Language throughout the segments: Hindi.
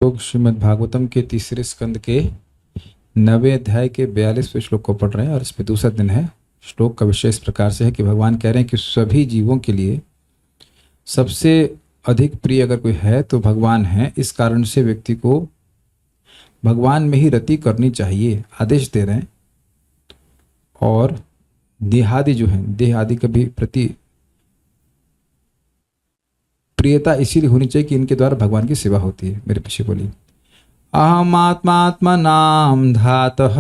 लोग श्रीमद् भागवतम के तीसरे स्कंद के 9वें अध्याय के 42वें श्लोक को पढ़ रहे हैं और इसमें दूसरा दिन है। श्लोक का विषय इस प्रकार से है कि भगवान कह रहे हैं कि सभी जीवों के लिए सबसे अधिक प्रिय अगर कोई है तो भगवान है। इस कारण से व्यक्ति को भगवान में ही रति करनी चाहिए, आदेश दे रहे हैं। और देहादि जो है, देह आदि के भी प्रति प्रियता इसीलिए होनी चाहिए कि इनके द्वारा भगवान की सेवा होती है। मेरे पीछे बोलिए। अहमात्मात्मनां धातः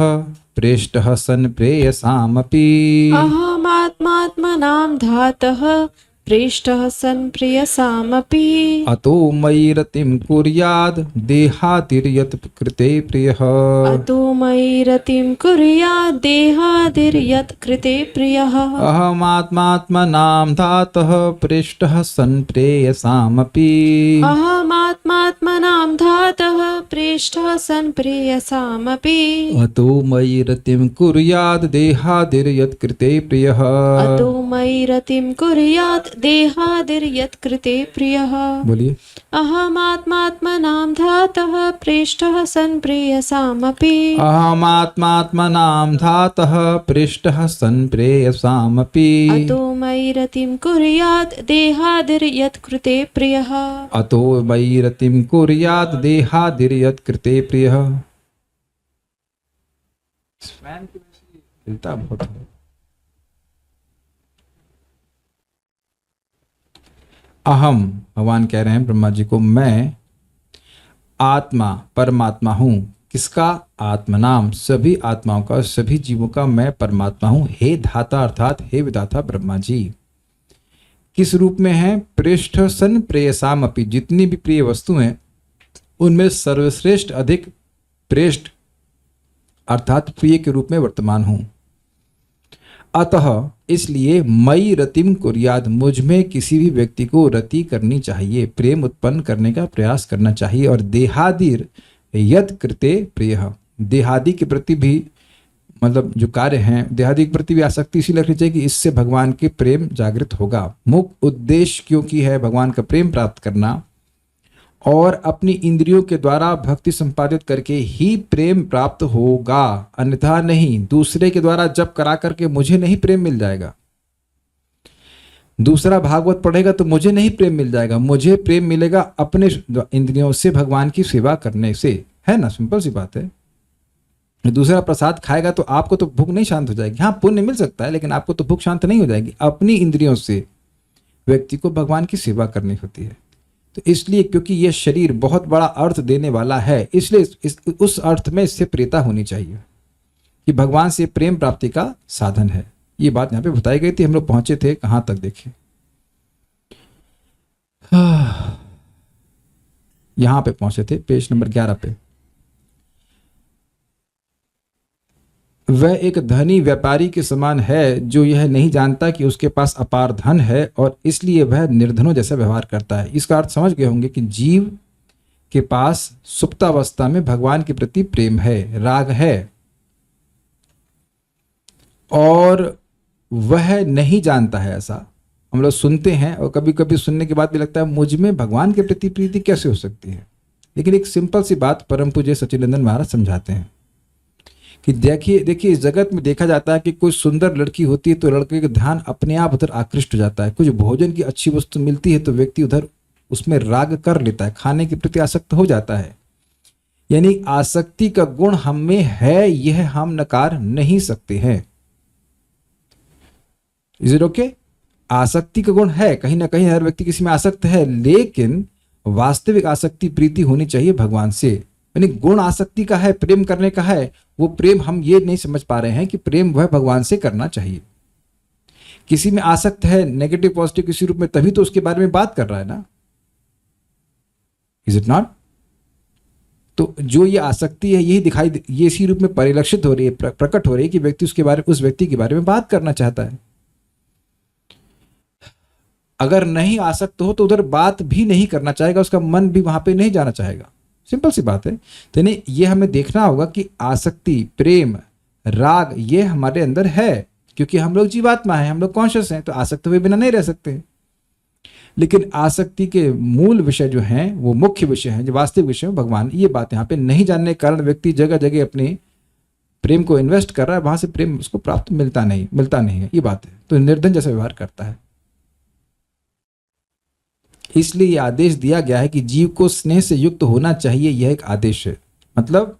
प्रेष्टः सन् प्रेयसामपि। अहमात्मात्मनां धातः प्रेष्टः सन् प्रेयसामपि। अतो मयि रतिं कुर्याद् देहातिर्यत् कृते प्रियः। अतो मयि रतिं कुर्याद् देहादिर्यत् कृते प्रियः। अहमात्मात्मनां धातः प्रेष्टः सन् प्रेयसामपि। अहमात्मात्मनां धातः प्रेष्टः सन् प्रेयसामपि। अतो मयि रतिं कुर्याद् देहादिर्यत् कृते प्रियः। अतो मयि रतिं कुर्यात् देहादिर्यत् कृते प्रियः। बोलिए। अहमात्मात्मनां धातः प्रेष्टः सन् प्रेयसामपि। अहमात्मात्मनां धातः पृष्टः सन् प्रेयसामपि। अतो मयि रतिं कुर्यात् देहादिर्यत् कृते प्रियः। अतो मयि रतिं कुर्यात् देहादिर्यत् कृते प्रियः। हिलता बहुत है। अहम, भगवान कह रहे हैं ब्रह्मा जी को, मैं आत्मा परमात्मा हूँ। किसका? आत्मनाम, सभी आत्माओं का, सभी जीवों का मैं परमात्मा हूँ। हे धाता अर्थात हे विधाता ब्रह्मा जी। किस रूप में है? प्रेष्ठ सन प्रेयसाम अपि, जितनी भी प्रिय वस्तु हैं उनमें सर्वश्रेष्ठ अधिक प्रेष्ठ अर्थात प्रिय के रूप में वर्तमान हूँ। अतः इसलिए मई रतिम कुर्याद, मुझ में किसी भी व्यक्ति को रति करनी चाहिए, प्रेम उत्पन्न करने का प्रयास करना चाहिए। और देहादिर यद कृते प्रिय, देहादि के प्रति भी मतलब जो कार्य हैं, देहादि के प्रति भी आसक्ति इसीलिए रखनी चाहिए कि इससे भगवान के प्रेम जागृत होगा। मुख्य उद्देश्य क्योंकि है भगवान का प्रेम प्राप्त करना, और अपनी इंद्रियों के द्वारा भक्ति संपादित करके ही प्रेम प्राप्त होगा, अन्यथा नहीं। दूसरे के द्वारा जप करा करके मुझे नहीं प्रेम मिल जाएगा। दूसरा भागवत पढ़ेगा तो मुझे नहीं प्रेम मिल जाएगा। मुझे प्रेम मिलेगा अपने इंद्रियों से भगवान की सेवा करने से, है ना? सिंपल सी बात है। दूसरा प्रसाद खाएगा तो आपको तो भूख नहीं शांत हो जाएगी। हाँ, पुण्य मिल सकता है लेकिन आपको तो भूख शांत नहीं हो जाएगी। अपनी इंद्रियों से व्यक्ति को भगवान की सेवा करनी होती है। तो इसलिए क्योंकि यह शरीर बहुत बड़ा अर्थ देने वाला है, इसलिए उस अर्थ में इससे प्रियता होनी चाहिए कि भगवान से प्रेम प्राप्ति का साधन है। ये बात यहाँ पे बताई गई थी। हम लोग पहुंचे थे कहाँ तक? देखिए, यहाँ पे पहुंचे थे, पेज नंबर 11 पे। वह एक धनी व्यापारी के समान है जो यह नहीं जानता कि उसके पास अपार धन है और इसलिए वह निर्धनों जैसा व्यवहार करता है। इसका अर्थ समझ गए होंगे कि जीव के पास सुप्तावस्था में भगवान के प्रति प्रेम है, राग है, और वह नहीं जानता है। ऐसा हम लोग सुनते हैं और कभी कभी सुनने के बाद भी लगता है मुझ में भगवान के प्रति प्रीति कैसे हो सकती है। लेकिन एक सिंपल सी बात परम पूज्य सच्चिदानंद महाराज समझाते हैं कि देखिए इस जगत में देखा जाता है कि कोई सुंदर लड़की होती है तो लड़के का ध्यान अपने आप उधर आकृष्ट हो जाता है। कुछ भोजन की अच्छी वस्तु मिलती है तो व्यक्ति उधर उसमें राग कर लेता है, खाने के प्रति आसक्त हो जाता है। यानी आसक्ति का गुण हम में है, यह हम नकार नहीं सकते हैं। Is it okay? आसक्ति का गुण है, कहीं ना कहीं हर व्यक्ति किसी में आसक्त है, लेकिन वास्तविक आसक्ति प्रीति होनी चाहिए भगवान से। यानी गुण आसक्ति का है, प्रेम करने का है। वो प्रेम हम ये नहीं समझ पा रहे हैं कि प्रेम वह भगवान से करना चाहिए। किसी में आसक्त है नेगेटिव पॉजिटिव किसी रूप में, तभी तो उसके बारे में बात कर रहा है ना। Is it not? तो जो ये आसक्ति है यही ये इसी रूप में परिलक्षित हो रही है, प्रकट हो रही है कि व्यक्ति उस व्यक्ति के बारे में बात करना चाहता है। अगर नहीं आसक्त हो तो उधर बात भी नहीं करना चाहेगा, उसका मन भी वहां पे नहीं जाना चाहेगा। सिंपल सी बात है। तो नहीं, ये हमें देखना होगा कि आसक्ति, प्रेम, राग ये हमारे अंदर है, क्योंकि हम लोग जीवात्मा है, हम लोग कॉन्शियस हैं, तो आसक्त हुए बिना नहीं रह सकते। लेकिन आसक्ति के मूल विषय जो हैं, वो मुख्य विषय हैं, जो वास्तविक विषय हैं भगवान, ये बात यहाँ पे नहीं जानने के कारण व्यक्ति जगह जगह अपने प्रेम को इन्वेस्ट कर रहा है, वहां से प्रेम उसको प्राप्त मिलता नहीं है, ये बात है। तो निर्धन जैसा व्यवहार करता है। इसलिए यह आदेश दिया गया है कि जीव को स्नेह से युक्त होना चाहिए, यह एक आदेश है। मतलब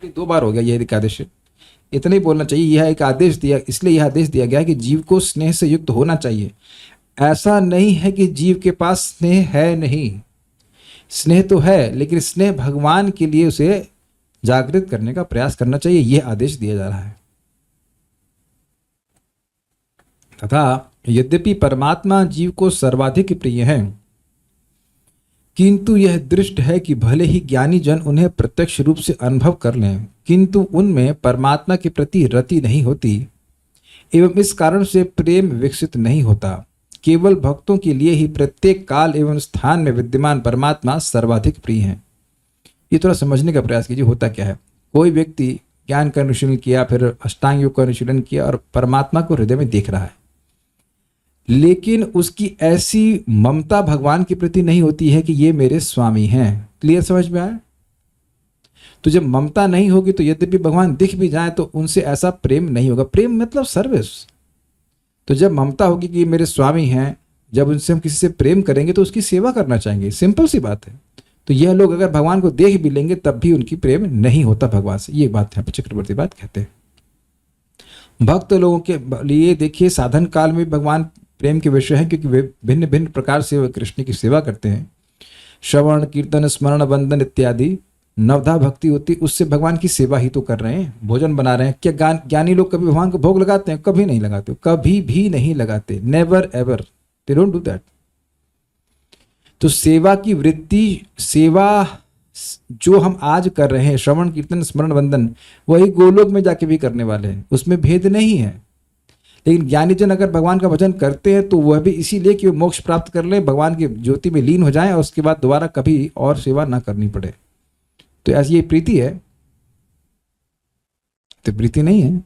2 बार हो गया, यह एक आदेश है, इतना ही बोलना चाहिए। यह एक आदेश दिया, इसलिए यह आदेश दिया गया है कि जीव को स्नेह से युक्त होना चाहिए। ऐसा नहीं है कि जीव के पास स्नेह है नहीं, स्नेह तो है, लेकिन स्नेह भगवान के लिए उसे जागृत करने का प्रयास करना चाहिए, यह आदेश दिया जा रहा है। तथा यद्यपि परमात्मा जीव को सर्वाधिक प्रिय है, किंतु यह दृष्ट है कि भले ही ज्ञानी जन उन्हें प्रत्यक्ष रूप से अनुभव कर लें, किंतु उनमें परमात्मा के प्रति रति नहीं होती एवं इस कारण से प्रेम विकसित नहीं होता। केवल भक्तों के लिए ही प्रत्येक काल एवं स्थान में विद्यमान परमात्मा सर्वाधिक प्रिय है। ये थोड़ा समझने का प्रयास कीजिए, होता क्या है। कोई व्यक्ति ज्ञान का अनुशीलन किया, फिर अष्टांग योग का अनुशीलन किया और परमात्मा को हृदय में देख रहा है, लेकिन उसकी ऐसी ममता भगवान के प्रति नहीं होती है कि ये मेरे स्वामी हैं। क्लियर समझ में आया? तो जब ममता नहीं होगी तो यद्यपि भगवान दिख भी जाए तो उनसे ऐसा प्रेम नहीं होगा। प्रेम मतलब सर्विस। तो जब ममता होगी कि ये मेरे स्वामी हैं, जब उनसे हम किसी से प्रेम करेंगे तो उसकी सेवा करना चाहेंगे, सिंपल सी बात है। तो यह लोग अगर भगवान को देख भी लेंगे तब भी उनकी प्रेम नहीं होता भगवान से, ये बात यहाँ पे चक्रवर्ती बात कहते हैं। भक्त लोगों के लिए देखिए साधन काल में भगवान प्रेम के विषय है, क्योंकि वे भिन्न भिन्न प्रकार से वे कृष्ण की सेवा करते हैं। श्रवण कीर्तन स्मरण वंदन इत्यादि नवधा भक्ति होती, उससे भगवान की सेवा ही तो कर रहे हैं, भोजन बना रहे हैं। क्या ज्ञानी लोग कभी भगवान को भोग लगाते हैं? कभी नहीं लगाते, कभी भी नहीं लगाते, never ever, they don't do that. तो सेवा की वृत्ति, सेवा जो हम आज कर रहे हैं, श्रवण कीर्तन स्मरण वंदन, वही गोलोक में जाके भी करने वाले हैं, उसमें भेद नहीं है। लेकिन ज्ञानीजन अगर भगवान का भजन करते हैं तो वह भी इसीलिए कि वो मोक्ष प्राप्त कर ले, भगवान की ज्योति में लीन हो जाएं और उसके बाद दोबारा कभी और सेवा ना करनी पड़े। तो ऐसी ये प्रीति है? तो प्रीति नहीं है।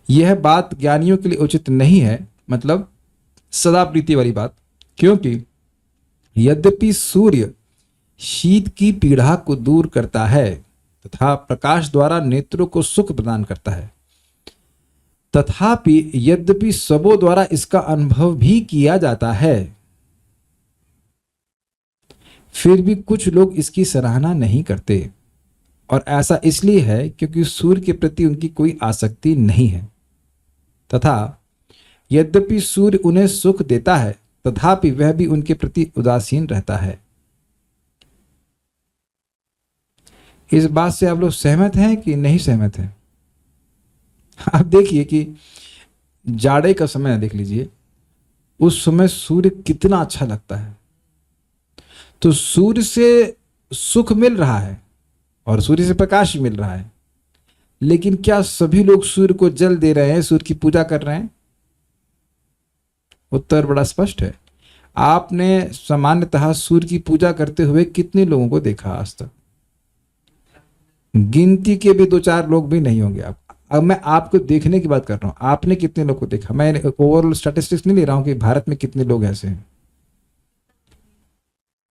यह बात ज्ञानियों के लिए उचित नहीं है, मतलब सदा प्रीति वाली बात। क्योंकि यद्यपि सूर्य शीत की पीड़ा को दूर करता है तथा प्रकाश द्वारा नेत्रों को सुख प्रदान करता है, तथापि यद्यपि सबों द्वारा इसका अनुभव भी किया जाता है, फिर भी कुछ लोग इसकी सराहना नहीं करते। और ऐसा इसलिए है क्योंकि सूर्य के प्रति उनकी कोई आसक्ति नहीं है। तथा यद्यपि सूर्य उन्हें सुख देता है, तथापि वह भी उनके प्रति उदासीन रहता है। इस बात से आप लोग सहमत हैं कि नहीं सहमत हैं? आप देखिए कि जाड़े का समय देख लीजिए, उस समय सूर्य कितना अच्छा लगता है। तो सूर्य से सुख मिल रहा है और सूर्य से प्रकाश मिल रहा है, लेकिन क्या सभी लोग सूर्य को जल दे रहे हैं, सूर्य की पूजा कर रहे हैं? उत्तर बड़ा स्पष्ट है। आपने सामान्यतः सूर्य की पूजा करते हुए कितने लोगों को देखा आज तक? गिनती के भी 2-4 लोग भी नहीं होंगे। आप, अब मैं आपको देखने की बात कर रहा हूं, आपने कितने लोग को देखा? मैं ओवरऑल स्टैटिस्टिक्स नहीं ले रहा हूं कि भारत में कितने लोग ऐसे हैं।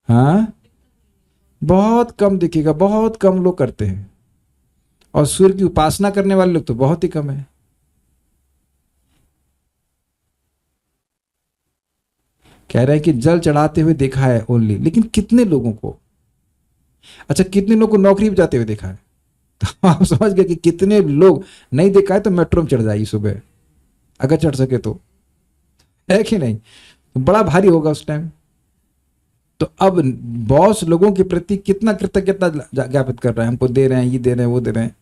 हाँ, बहुत कम दिखेगा, बहुत कम लोग करते हैं। और सूर्य की उपासना करने वाले लोग तो बहुत ही कम है। कह रहे हैं कि जल चढ़ाते हुए देखा है ओनली, लेकिन कितने लोगों को? अच्छा, कितने लोगों को नौकरी पे जाते हुए देखा है? तो आप समझ गए कि कितने लोग नहीं देखा है तो मेट्रो में चढ़ जाइए सुबह, अगर चढ़ सके तो, है कि नहीं? तो बड़ा भारी होगा उस टाइम। तो अब बॉस लोगों के प्रति कितना कृतज्ञता ज्ञापित कर रहे हैं, हमको दे रहे हैं, ये दे रहे हैं, वो दे रहे हैं।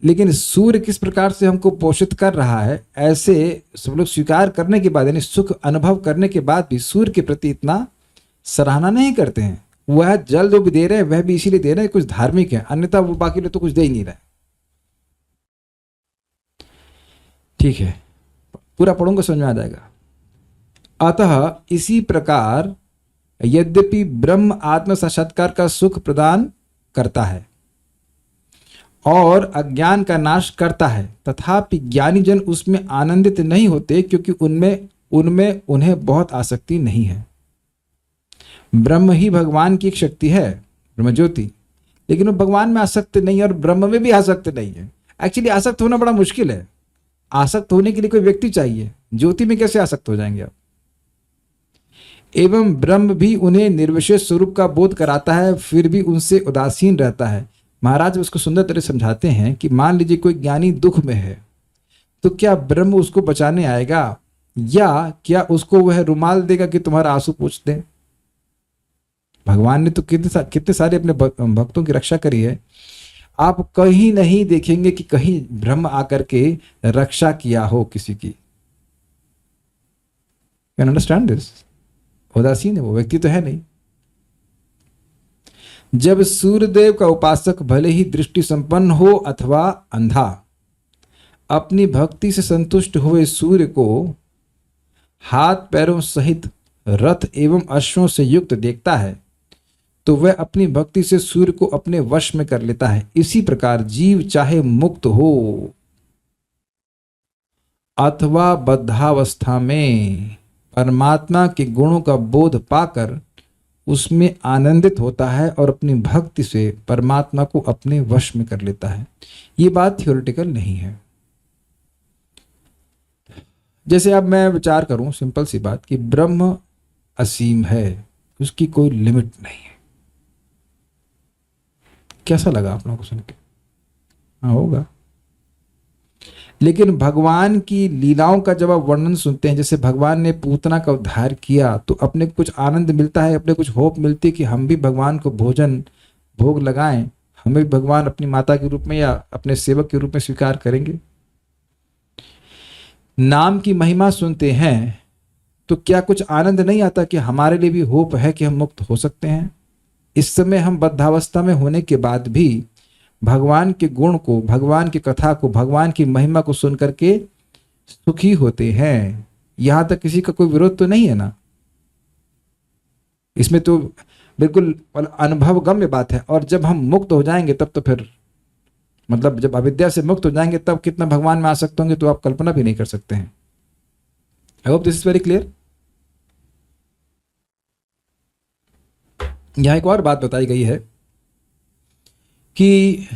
लेकिन सूर्य किस प्रकार से हमको पोषित कर रहा है, ऐसे सब लोग स्वीकार करने के बाद, यानी सुख अनुभव करने के बाद भी सूर्य के प्रति इतना सराहना नहीं करते हैं। वह जल जो भी दे रहे हैं वह भी इसीलिए दे रहे हैं कुछ धार्मिक है, अन्यथा वो बाकी लोग तो कुछ दे ही नहीं रहे। ठीक है, पूरा पढ़ूंगा, समझ में आ जाएगा। अतः इसी प्रकार यद्यपि ब्रह्म आत्म साक्षात्कार का सुख प्रदान करता है और अज्ञान का नाश करता है। तथापि ज्ञानी जन उसमें आनंदित नहीं होते, क्योंकि उनमें उनमें उन्हें बहुत आसक्ति नहीं है। ब्रह्म ही भगवान की एक शक्ति है, ब्रह्म ज्योति, लेकिन वो भगवान में आसक्त नहीं है और ब्रह्म में भी आसक्त नहीं है। एक्चुअली आसक्त होना बड़ा मुश्किल है। आसक्त होने के लिए कोई व्यक्ति चाहिए, ज्योति में कैसे आसक्त हो जाएंगे आप। एवं ब्रह्म भी उन्हें निर्विशेष स्वरूप का बोध कराता है, फिर भी उनसे उदासीन रहता है। महाराज उसको सुंदर तरह समझाते हैं कि मान लीजिए कोई ज्ञानी दुख में है, तो क्या ब्रह्म उसको बचाने आएगा, या क्या उसको वह रुमाल देगा कि तुम्हारा आंसू पोंछ दे। भगवान ने तो कितने सारे अपने भक्तों की रक्षा करी है। आप कहीं नहीं देखेंगे कि कहीं ब्रह्म आकर के रक्षा किया हो किसी की। Can understand this. उदासीन है वो व्यक्ति, तो है नहीं। जब सूर्यदेव का उपासक भले ही दृष्टि संपन्न हो अथवा अंधा, अपनी भक्ति से संतुष्ट हुए सूर्य को हाथ पैरों सहित रथ एवं अश्वों से युक्त देखता है, तो वह अपनी भक्ति से सूर्य को अपने वश में कर लेता है। इसी प्रकार जीव चाहे मुक्त हो अथवा बद्धावस्था में परमात्मा के गुणों का बोध पाकर उसमें आनंदित होता है और अपनी भक्ति से परमात्मा को अपने वश में कर लेता है। ये बात थियोरेटिकल नहीं है। जैसे अब मैं विचार करूं, सिंपल सी बात, कि ब्रह्म असीम है, उसकी कोई लिमिट नहीं है। कैसा लगा आप लोगों को सुन के? हाँ, होगा। लेकिन भगवान की लीलाओं का जब आप वर्णन सुनते हैं, जैसे भगवान ने पूतना का उद्धार किया, तो अपने कुछ आनंद मिलता है, अपने कुछ होप मिलती है कि हम भी भगवान को भोग लगाएं, हमें भी भगवान अपनी माता के रूप में या अपने सेवक के रूप में स्वीकार करेंगे। नाम की महिमा सुनते हैं तो क्या कुछ आनंद नहीं आता कि हमारे लिए भी होप है कि हम मुक्त हो सकते हैं। इस समय हम बद्धावस्था में होने के बाद भी भगवान के गुण को, भगवान की कथा को, भगवान की महिमा को सुन करके सुखी होते हैं। यहां तक किसी का कोई विरोध तो नहीं है ना। इसमें तो बिल्कुल अनुभवगम्य बात है। और जब हम मुक्त हो जाएंगे तब तो फिर, मतलब जब अविद्या से मुक्त हो जाएंगे तब कितना भगवान में आ सकते होंगे तो आप कल्पना भी नहीं कर सकते हैं। आई hope this is very clear. यहां एक और बात बताई गई है कि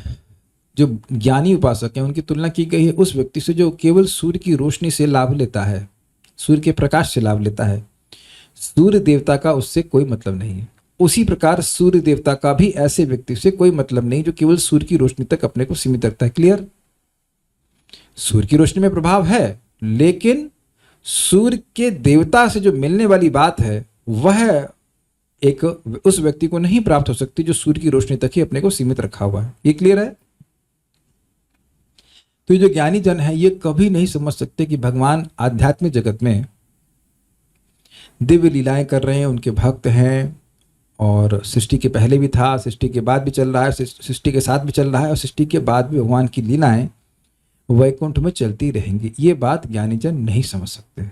जो ज्ञानी उपासक हैं उनकी तुलना की गई है उस व्यक्ति से जो केवल सूर्य की रोशनी से लाभ लेता है, सूर्य के प्रकाश से लाभ लेता है। सूर्य देवता का उससे कोई मतलब नहीं है। उसी प्रकार सूर्य देवता का भी ऐसे व्यक्ति से कोई मतलब नहीं जो केवल सूर्य की रोशनी तक अपने को सीमित रखता है। क्लियर? सूर्य की रोशनी में प्रभाव है, लेकिन सूर्य के देवता से जो मिलने वाली बात है वह एक उस व्यक्ति को नहीं प्राप्त हो सकती जो सूर्य की रोशनी तक ही अपने को सीमित रखा हुआ है। ये क्लियर है? तो ये जो ज्ञानी जन है ये कभी नहीं समझ सकते कि भगवान आध्यात्मिक जगत में दिव्य लीलाएं कर रहे हैं, उनके भक्त हैं, और सृष्टि के पहले भी था, सृष्टि के बाद भी चल रहा है, सृष्टि के साथ भी चल रहा है, और सृष्टि के बाद भी भगवान की लीलाएं वैकुंठ में चलती रहेंगी। ये बात ज्ञानी जन नहीं समझ सकते।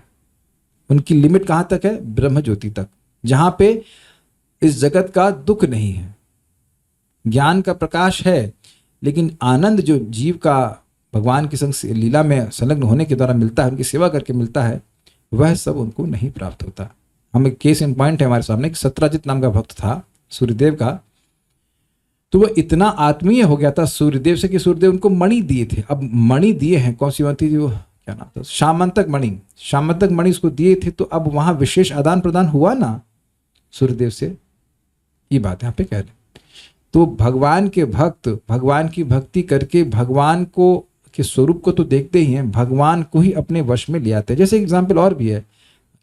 उनकी लिमिट कहां तक है? ब्रह्म ज्योति तक, जहां पे इस जगत का दुख नहीं है, ज्ञान का प्रकाश है, लेकिन आनंद जो जीव का भगवान के संग लीला में संलग्न होने के द्वारा मिलता है, उनकी सेवा करके मिलता है, वह सब उनको नहीं प्राप्त होता। हम एक केस इन पॉइंट है हमारे सामने कि सत्राजित नाम का भक्त था सूर्यदेव का, तो वह इतना आत्मीय हो गया था सूर्यदेव से कि सूर्यदेव उनको मणि दिए थे। अब मणि दिए हैं, कौन सी मणि थी वो, क्या नाम था, शामंतक मणि, शामंतक मणि उसको दिए थे। तो अब वहां विशेष आदान प्रदान हुआ ना सूर्यदेव से, ये बात यहाँ पे कह रहे। तो भगवान के भक्त भगवान की भक्ति करके भगवान को के स्वरूप को तो देखते ही हैं, भगवान को ही अपने वश में ले आते हैं। जैसे एग्जाम्पल और भी है,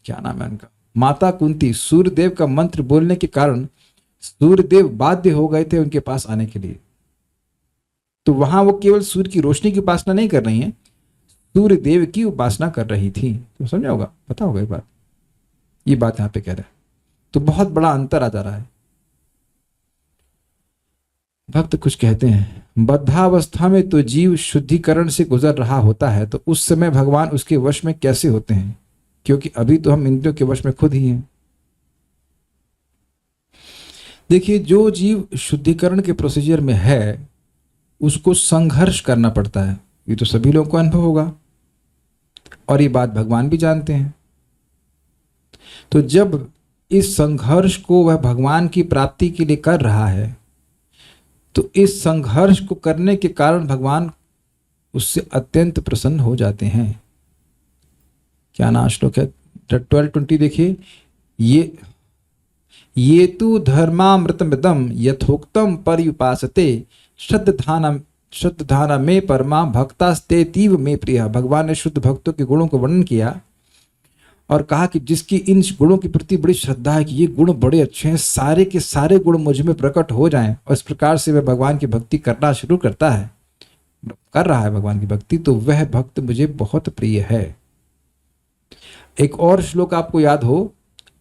क्या नाम है उनका, माता कुंती, सूर्यदेव का मंत्र बोलने के कारण सूर्यदेव बाध्य हो गए थे उनके पास आने के लिए। तो वहां वो केवल सूर्य की रोशनी की उपासना नहीं कर रही हैं, सूर्यदेव की उपासना कर रही थी। तो समझा होगा, पता होगा ये बात यहाँ पे कह रहा है। तो बहुत बड़ा अंतर आ जा रहा है। भक्त कुछ कहते हैं, बद्धावस्था में तो जीव शुद्धिकरण से गुजर रहा होता है, तो उस समय भगवान उसके वश में कैसे होते हैं? क्योंकि अभी तो हम इंद्रियों के वश में खुद ही हैं। देखिए, जो जीव शुद्धिकरण के प्रोसीजर में है उसको संघर्ष करना पड़ता है। ये तो सभी लोगों को अनुभव होगा और ये बात भगवान भी जानते हैं। तो जब इस संघर्ष को वह भगवान की प्राप्ति के लिए कर रहा है, तो इस संघर्ष को करने के कारण भगवान उससे अत्यंत प्रसन्न हो जाते हैं। क्या ना श्लोक है 12:20 देखिए, ये तु धर्मामृतमिदं यथोक्तम पर्युपासते श्रद्धाना में परमा भक्तास्ते तीव में प्रिय। भगवान ने शुद्ध भक्तों के गुणों को वर्णन किया और कहा कि जिसकी इन गुणों के प्रति बड़ी श्रद्धा है कि ये गुण बड़े अच्छे हैं, सारे के सारे गुण मुझ में प्रकट हो जाएं, और इस प्रकार से वह भगवान की भक्ति करना शुरू कर रहा है भगवान की भक्ति, तो वह भक्त मुझे बहुत प्रिय है। एक और श्लोक आपको याद हो,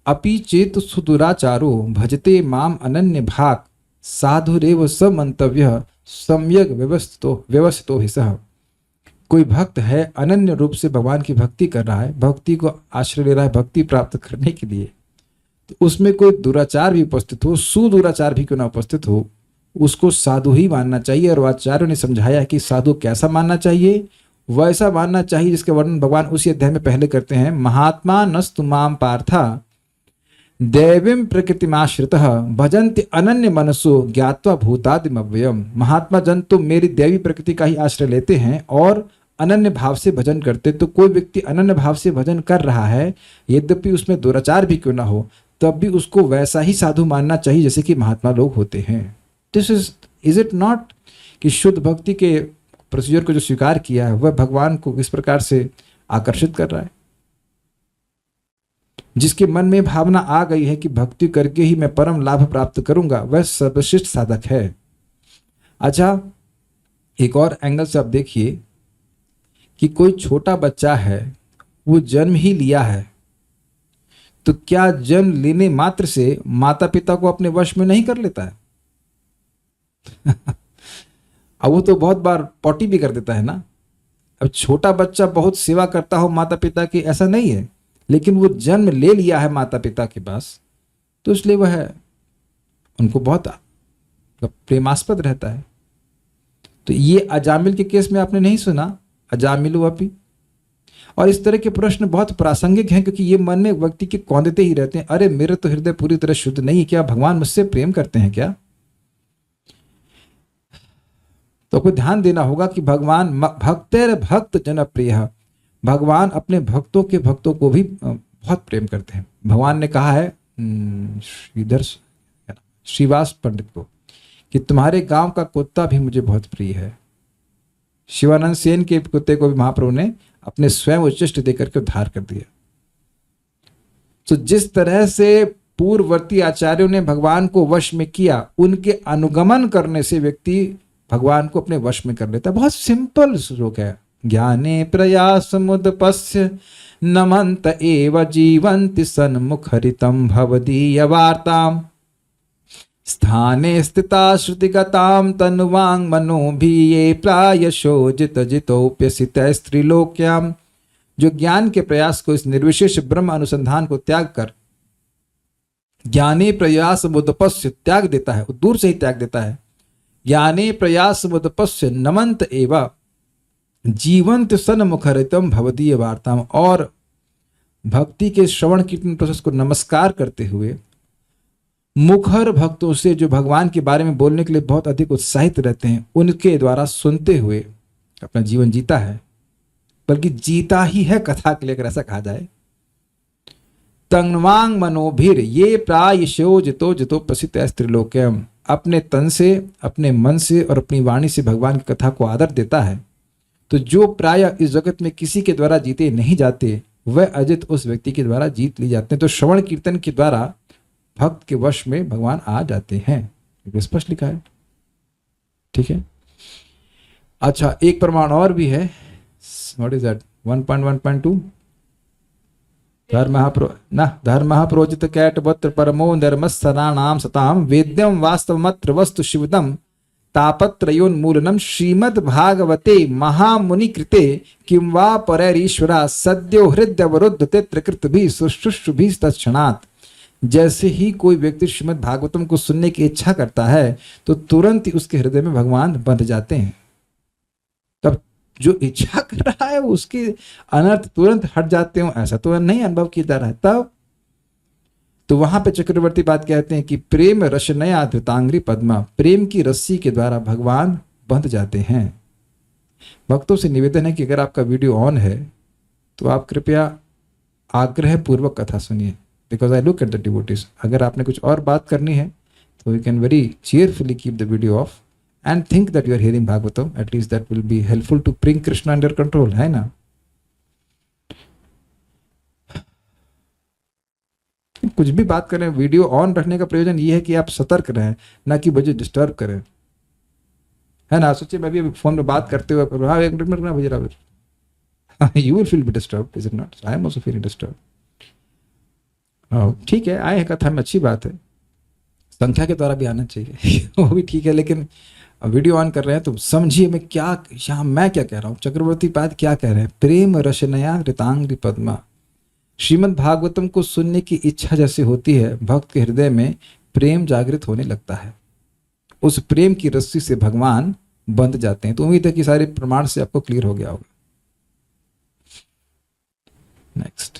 अपि चेत सुदुराचारो भजते माम अनन्य भाग साधुरेव समन्तव्य सम्यक व्यवस्थितो हि सः। कोई भक्त है, अनन्य रूप से भगवान की भक्ति कर रहा है, भक्ति को आश्रय ले रहा है भक्ति प्राप्त करने के लिए, तो उसमें कोई दुराचार भी उपस्थित हो, सुदुराचार भी क्यों ना उपस्थित हो, उसको साधु ही मानना चाहिए। और आचार्यों ने समझाया कि साधु कैसा मानना चाहिए, वैसा मानना चाहिए जिसके वर्णन भगवान उसी अध्याय में पहले करते हैं। महात्मा नस्तु माम पार्था दैवीं प्रकृतिमाश्रितः भजन्ति अनन्य मनसो ज्ञात्वा भूतादिमव्ययम्। महात्मा जन तो मेरी दैवी प्रकृति का ही आश्रय लेते हैं और अनन्य भाव से भजन करते। तो कोई व्यक्ति अनन्य भाव से भजन कर रहा है, यद्यपि उसमें दुराचार भी क्यों ना हो, तब भी उसको वैसा ही साधु मानना चाहिए जैसे कि महात्मा लोग होते हैं। दिस इज इट नॉट कि शुद्ध भक्ति के प्रोसीजर को जो स्वीकार किया है वह भगवान को किस प्रकार से आकर्षित कर रहा है। जिसके मन में भावना आ गई है कि भक्ति करके ही मैं परम लाभ प्राप्त करूंगा, वह सर्वश्रेष्ठ साधक है। अच्छा, एक और एंगल से आप देखिए कि कोई छोटा बच्चा है, वो जन्म ही लिया है, तो क्या जन्म लेने मात्र से माता पिता को अपने वश में नहीं कर लेता है? अब वो तो बहुत बार पॉटी भी कर देता है ना। अब छोटा बच्चा बहुत सेवा करता हो माता पिता की, ऐसा नहीं है, लेकिन वो जन्म ले लिया है माता पिता के पास, तो इसलिए वह उनको बहुत प्रेमास्पद रहता है। तो ये अजामिल के केस में आपने नहीं सुना, अजामिलु अपि। और इस तरह के प्रश्न बहुत प्रासंगिक हैं, क्योंकि ये मन में व्यक्ति के कौंधते ही रहते हैं, अरे मेरे तो हृदय पूरी तरह शुद्ध नहीं है, क्या भगवान मुझसे प्रेम करते हैं क्या? तो आपको ध्यान देना होगा कि भगवान भक्तेर भक्त जन प्रिय, भगवान अपने भक्तों के भक्तों को भी बहुत प्रेम करते हैं। भगवान ने कहा है श्रीवास पंडित को कि तुम्हारे गांव का कुत्ता भी मुझे बहुत प्रिय है। शिवानंद सेन के कुत्ते को भी महाप्रभु ने अपने स्वयं उच्चिष्ट देकर के उद्धार कर दिया। तो जिस तरह से पूर्ववर्ती आचार्यों ने भगवान को वश में किया, उनके अनुगमन करने से व्यक्ति भगवान को अपने वश में कर लेता है। बहुत सिंपल श्लोक है, ज्ञाने प्रयास मुदपस्य नमंत एव जीवंति सन्मुखरितं भवदीय वार्ताम स्थाने स्थिता श्रुतिगतां तनुवांग मनोभि ये प्रायशो जित जितोप्यसित स्त्रीलोक्याम। जो ज्ञान के प्रयास को, इस निर्विशेष ब्रह्म अनुसंधान को त्याग कर ज्ञाने प्रयास मुदपस्य त्याग देता है, दूर से ही त्याग देता है। ज्ञाने प्रयास मुदपस्य नमंत एव जीवंत सन्मुखरितं भवदीय वार्ताम। और भक्ति के श्रवण कीर्तन प्रोसेस को नमस्कार करते हुए मुखर भक्तों से, जो भगवान के बारे में बोलने के लिए बहुत अधिक उत्साहित रहते हैं, उनके द्वारा सुनते हुए अपना जीवन जीता है, बल्कि जीता ही है कथा के लिए, अगर ऐसा कहा जाए। तन्वांग मनोभिर ये प्रायशो जितो जितो प्रसिद्ध स्त्रीलोक्यम। अपने तन से, अपने मन से और अपनी वाणी से भगवान की कथा को आदर देता है, तो जो प्राय इस जगत में किसी के द्वारा जीते नहीं जाते, वह अजित उस व्यक्ति के द्वारा जीत ली जाते हैं। तो श्रवण कीर्तन के द्वारा भक्त के वश में भगवान आ जाते हैं, स्पष्ट लिखा है। ठीक है। अच्छा, एक प्रमाण और भी है। What is that? 1.1.2 धर्मः प्रोजित कैटवत्र परमो धर्मस्सराणाम सताम वेद्यम वास्तवमत्र वस्तु शिवदम तापत्रयोन्मूलनम श्रीमद् भागवते महामुनि कृते किं वा परैरीश्वरा सद्यो हृदयवरुद्ध तेत्र कृतभिः शुश्रूषुभिः तत्क्षणात्। जैसे ही कोई व्यक्ति श्रीमद् भागवतम को सुनने की इच्छा करता है तो तुरंत ही उसके हृदय में भगवान बंध जाते हैं। तब जो इच्छा कर रहा है उसके अनर्थ तुरंत हट जाते हो, ऐसा तो नहीं अनुभव किया जा रहा है। तब तो वहां पे चक्रवर्ती बात कहते हैं कि प्रेम रशनया धृतांग्री पद्मा, प्रेम की रस्सी के द्वारा भगवान बंध जाते हैं। भक्तों से निवेदन है कि अगर आपका वीडियो ऑन है तो आप कृपया आग्रह पूर्वक कथा सुनिए, because I look at the devotees. अगर आपने कुछ और बात करनी है तो you can very cheerfully keep the video off and think that you are hearing Bhagavatam, at least that will be helpful to bring Krishna under control, है ना। कुछ भी बात करें, वीडियो ऑन रखने का प्रयोजन ये है कि आप सतर्क रहें, ना कि मुझे डिस्टर्ब करें, है ना। सोचिए मैं भी फोन में बात करते हुए हाँ एक मिनट ना भेज रहा, you will feel disturb, is it not? I am also feeling disturb. ठीक है, आए हैं कथा में, अच्छी बात है, संख्या के द्वारा भी आना चाहिए वो भी ठीक है, लेकिन वीडियो ऑन कर रहे हैं तो समझिए मैं क्या यहाँ मैं क्या कह रहा हूँ, चक्रवर्ती पाद क्या कह रहे हैं। प्रेम रशनया ऋतांग्री पद्मा, श्रीमद् भागवतम को सुनने की इच्छा जैसे होती है, भक्त के हृदय में प्रेम जागृत होने लगता है, उस प्रेम की रस्सी से भगवान बंध जाते हैं। तो उम्मीद है कि सारे प्रमाण से आपको क्लियर हो गया होगा। नेक्स्ट,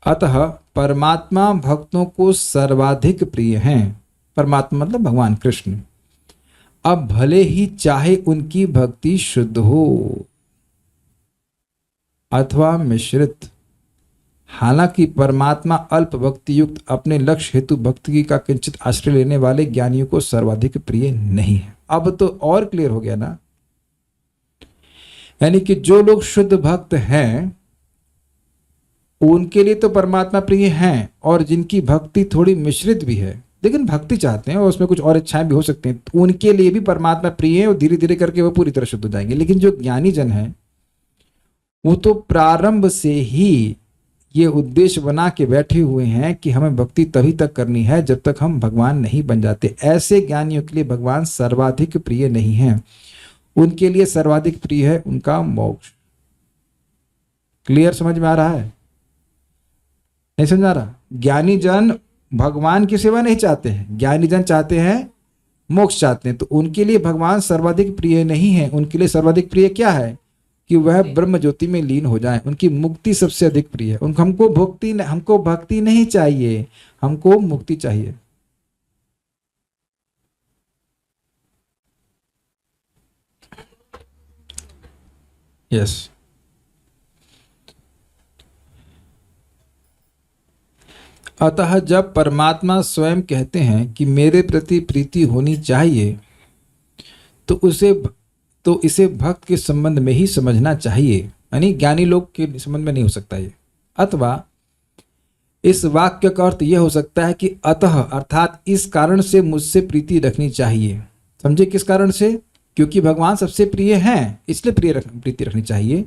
अतः परमात्मा भक्तों को सर्वाधिक प्रिय हैं। परमात्मा मतलब भगवान कृष्ण। अब भले ही चाहे उनकी भक्ति शुद्ध हो अथवा मिश्रित, हालांकि परमात्मा अल्प भक्ति युक्त अपने लक्ष्य हेतु भक्ति का किंचित आश्रय लेने वाले ज्ञानियों को सर्वाधिक प्रिय नहीं है। अब तो और क्लियर हो गया ना, यानी कि जो लोग शुद्ध भक्त हैं उनके लिए तो परमात्मा प्रिय हैं, और जिनकी भक्ति थोड़ी मिश्रित भी है लेकिन भक्ति चाहते हैं और उसमें कुछ और इच्छाएं भी हो सकती हैं, तो उनके लिए भी परमात्मा प्रिय है और धीरे धीरे करके वो पूरी तरह शुद्ध हो जाएंगे। लेकिन जो ज्ञानी जन है वो तो प्रारंभ से ही ये उद्देश्य बना के बैठे हुए हैं कि हमें भक्ति तभी तक करनी है जब तक हम भगवान नहीं बन जाते। ऐसे ज्ञानियों के लिए भगवान सर्वाधिक प्रिय नहीं है, उनके लिए सर्वाधिक प्रिय है उनका मोक्ष। क्लियर समझ में आ रहा है? नहीं समझ आ रहा? ज्ञानी जन भगवान की सेवा नहीं चाहते हैं, ज्ञानी जन चाहते हैं मोक्ष चाहते हैं, तो उनके लिए भगवान सर्वाधिक प्रिय नहीं है। उनके लिए सर्वाधिक प्रिय क्या है कि वह ब्रह्म ज्योति में लीन हो जाए, उनकी मुक्ति सबसे अधिक प्रिय है। हमको भक्ति नहीं चाहिए, हमको मुक्ति चाहिए। यस, अतः जब परमात्मा स्वयं कहते हैं कि मेरे प्रति प्रीति होनी चाहिए, तो इसे भक्त के संबंध में ही समझना चाहिए, यानी ज्ञानी लोग के संबंध में नहीं हो सकता ये। अथवा इस वाक्य का अर्थ यह हो सकता है कि अतः अर्थात इस कारण से मुझसे प्रीति रखनी चाहिए। समझे किस कारण से? क्योंकि भगवान सबसे प्रिय हैं, इसलिए प्रीति रखनी चाहिए।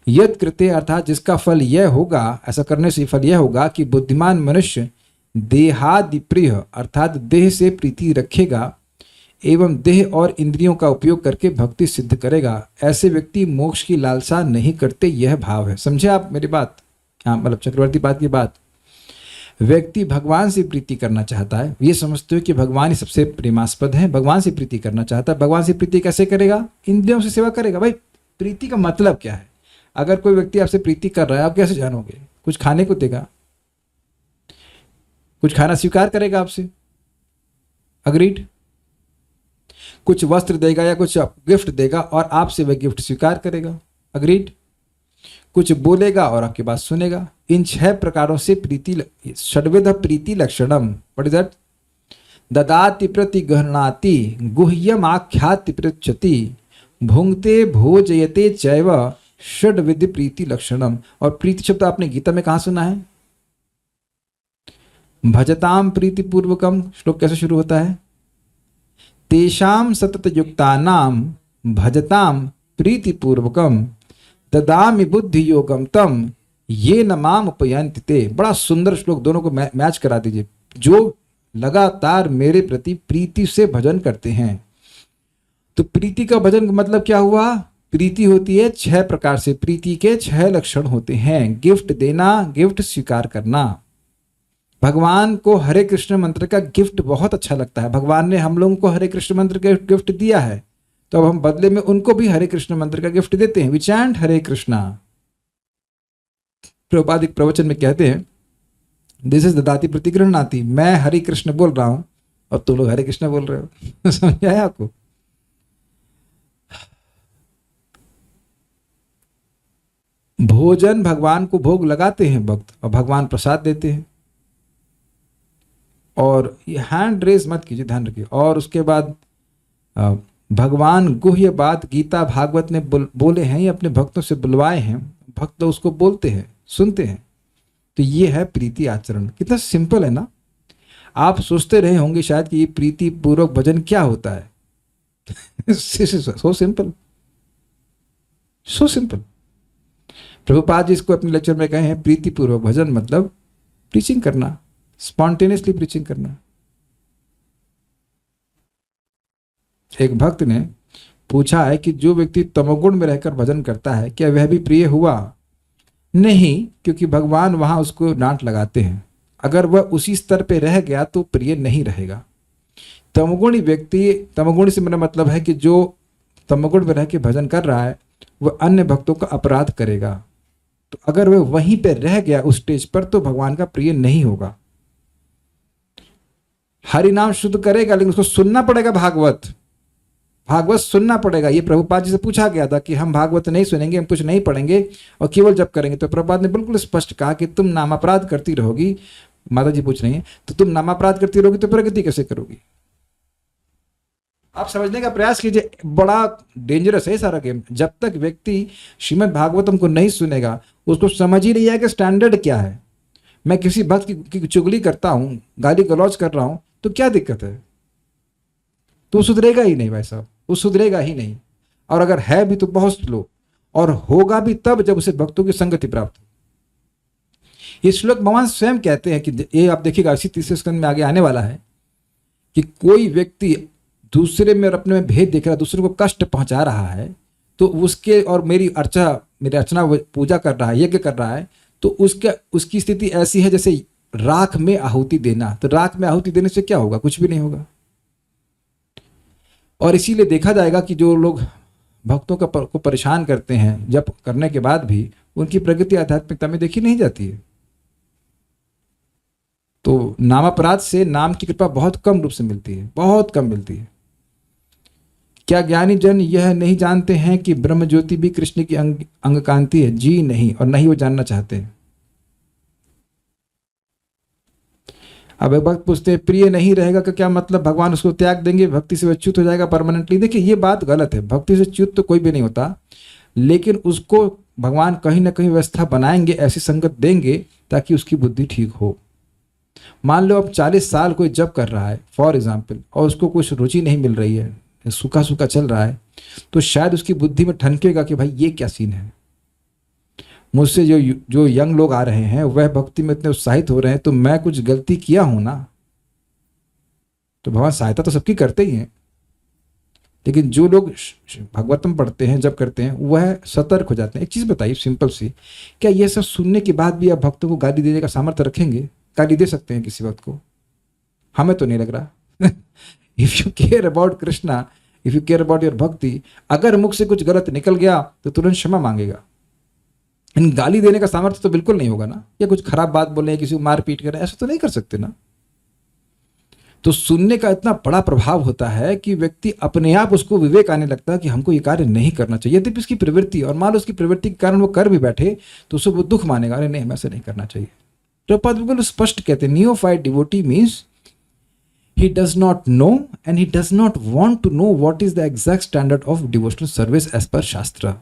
यद कृते अर्थात जिसका फल यह होगा, ऐसा करने से फल यह होगा कि बुद्धिमान मनुष्य देहादि प्रिय अर्थात देह से प्रीति रखेगा एवं देह और इंद्रियों का उपयोग करके भक्ति सिद्ध करेगा। ऐसे व्यक्ति मोक्ष की लालसा नहीं करते, यह भाव है। समझे आप मेरी बात? हाँ, मतलब चक्रवर्ती बात की बात। व्यक्ति भगवान से प्रीति करना चाहता है, ये समझते हो कि भगवान ही सबसे प्रेमास्पद है, भगवान से प्रीति करना चाहता है। भगवान से प्रीति कैसे करेगा? इंद्रियों से सेवा करेगा। भाई प्रीति का मतलब क्या है? अगर कोई व्यक्ति आपसे प्रीति कर रहा है, आप कैसे जानोगे? कुछ खाने को देगा, कुछ खाना स्वीकार करेगा आपसे, अग्रीड। कुछ वस्त्र देगा या कुछ गिफ्ट देगा और आपसे वह गिफ्ट स्वीकार करेगा, अग्रीड। कुछ बोलेगा और आपकी बात सुनेगा। इन 6 प्रकारों से प्रीति, षड्विध प्रीति लक्षणम, व्हाट इज दैट? ददाति प्रति गहनाति गुह्यम आख्याति पृच्छति भुंगते भोजयते चैव षड्विध प्रीति लक्षणम। और प्रीति शब्द आपने गीता में कहाँ सुना है? भजताम प्रीति पूर्वकम। श्लोक कैसे शुरू होता है? तेषाम सतत युक्तानाम भजताम प्रीति पूर्वकम ददामि बुद्धि योगम तम ये न माम उपयन्ति ते। बड़ा सुंदर श्लोक, दोनों को मैच करा दीजिए। जो लगातार मेरे प्रति प्रीति से भजन करते हैं। तो प्रीति का भजन का मतलब क्या हुआ? प्रीति होती है 6 प्रकार से, प्रीति के 6 लक्षण होते हैं। गिफ्ट देना, गिफ्ट स्वीकार करना, भगवान को हरे कृष्ण मंत्र का गिफ्ट बहुत अच्छा लगता है। भगवान ने हम लोगों को हरे कृष्ण मंत्र का गिफ्ट दिया है, तो अब हम बदले में उनको भी हरे कृष्ण मंत्र का गिफ्ट देते हैं। वी चैंट हरे कृष्णा। प्रभुपाद एक प्रवचन में कहते हैं, दिस इज ददाति प्रतिगृह्णाति, मैं हरे कृष्ण बोल रहा हूं और तुम लोग हरे कृष्ण बोल रहे हो। समझ आया आपको? भोजन भगवान को भोग लगाते हैं भक्त, और भगवान प्रसाद देते हैं। और ये हैंड रेज मत कीजिए, ध्यान रखिए। और उसके बाद भगवान गुह्य बात गीता भागवत ने बोले हैं, ये अपने भक्तों से बुलवाए हैं, भक्त उसको बोलते हैं, सुनते हैं। तो ये है प्रीति आचरण। कितना सिंपल है ना। आप सोचते रहे होंगे शायद कि ये प्रीति पूर्वक भजन क्या होता है। So simple, so simple. Prabhupada ji इसको अपने लेक्चर में कहे हैं, प्रीति पूर्वक भजन मतलब प्रीचिंग करना, स्पॉन्टेनियसली प्रीचिंग करना। एक भक्त ने पूछा है कि जो व्यक्ति तमोगुण में रहकर भजन करता है, क्या वह भी प्रिय हुआ? नहीं, क्योंकि भगवान वहां उसको डांट लगाते हैं। अगर वह उसी स्तर पे रह गया तो प्रिय नहीं रहेगा। तमोगुणी व्यक्ति, तमोगुणी से मेरा मतलब है कि जो तमोगुण में रह के भजन कर रहा है वह अन्य भक्तों का अपराध करेगा। तो अगर वह वहीं पे रह गया उस स्टेज पर, तो भगवान का प्रिय नहीं होगा। हरि नाम शुद्ध करेगा, लेकिन उसको सुनना पड़ेगा। भागवत सुनना पड़ेगा। ये प्रभुपाद जी से पूछा गया था कि हम भागवत नहीं सुनेंगे, हम कुछ नहीं पढ़ेंगे और केवल जप करेंगे। तो प्रभुपाद ने बिल्कुल स्पष्ट कहा कि तुम नामापराध करती रहोगी। माता जी पूछ रही हैं, तो तुम नामापराध करती रहोगी तो प्रगति कैसे करोगी? आप समझने का प्रयास कीजिए, बड़ा डेंजरस है सारा गेम। जब तक व्यक्ति श्रीमद् भागवतम को नहीं सुनेगा, उसको समझ ही नहीं आएगा कि स्टैंडर्ड क्या है। मैं किसी भक्त की चुगली करता हूं, गाली गलौज कर रहा हूं, तो क्या दिक्कत है? तो सुधरेगा ही नहीं भाई साहब, वो सुधरेगा ही नहीं। और अगर है भी तो बहुत स्लो, और होगा भी तब जब उसे भक्तों की संगति प्राप्त हो। ये श्लोक भगवान स्वयं कहते हैं कि ये आप देखिएगा, इसी तीसरे स्कंद में आगे आने वाला है कि कोई व्यक्ति दूसरे में और अपने में भेद देख रहा है, दूसरे को कष्ट पहुंचा रहा है, तो उसके और मेरी अर्चना पूजा कर रहा है, यज्ञ कर रहा है, तो उसकी स्थिति ऐसी है जैसे राख में आहुति देना। तो राख में आहुति देने से क्या होगा? कुछ भी नहीं होगा। और इसीलिए देखा जाएगा कि जो लोग भक्तों को परेशान करते हैं, जब करने के बाद भी उनकी प्रगति आध्यात्मिकता में देखी नहीं जाती है। तो नामापराध से नाम की कृपा बहुत कम रूप से मिलती है, बहुत कम मिलती है। क्या ज्ञानी जन यह नहीं जानते हैं कि ब्रह्म ज्योति भी कृष्ण की अंग कांति है? जी नहीं, और नहीं वो जानना चाहते हैं। अब एक भक्त पूछते हैं, प्रिय नहीं रहेगा का क्या मतलब? भगवान उसको त्याग देंगे, भक्ति से च्युत हो जाएगा परमानेंटली? देखिए ये बात गलत है। भक्ति से च्युत तो कोई भी नहीं होता, लेकिन उसको भगवान कहीं ना कहीं व्यवस्था बनाएंगे, ऐसी संगत देंगे ताकि उसकी बुद्धि ठीक हो। मान लो अब 40 साल कोई जप कर रहा है फॉर एग्जाम्पल, और उसको कुछ रुचि नहीं मिल रही है, सूखा सूखा चल रहा है, तो शायद उसकी बुद्धि में ठनकेगा कि भाई ये क्या सीन है। मुझसे जो यंग लोग आ रहे हैं वह भक्ति में इतने उत्साहित हो रहे हैं, तो मैं कुछ गलती किया हूं ना। तो भगवान सहायता तो सबकी करते ही हैं, लेकिन जो लोग भागवतम पढ़ते हैं, जब करते हैं, वह सतर्क हो जाते हैं। एक चीज बताइए सिंपल सी, क्या यह सब सुनने के बाद भी आप भक्तों को गाली देने का सामर्थ्य रखेंगे? गाली दे सकते हैं किसी वक्त को? हमें तो नहीं लग रहा। If you care about Krishna, if you care about your भक्ति, अगर मुख से कुछ गलत निकल गया तो तुरंत क्षमा मांगेगा। इन गाली देने का सामर्थ्य तो बिल्कुल नहीं होगा ना, या कुछ खराब बात बोले, किसी को मार पीट करें, ऐसा तो नहीं कर सकते ना। तो सुनने का इतना बड़ा प्रभाव होता है कि व्यक्ति अपने आप उसको विवेक आने लगता है कि हमको ये कार्य नहीं करना चाहिए। यद्यपि इसकी प्रवृत्ति, और मान लो उसकी प्रवृत्ति के कारण वो कर भी बैठे, तो उसको वो दुख मानेगा, अरे नहीं हमें ऐसा नहीं करना चाहिए। प्रभुपाद बिल्कुल स्पष्ट कहते हैं, neophyte devotee means he does not know and he does not want to know what is the exact standard of devotional service as per शास्त्र।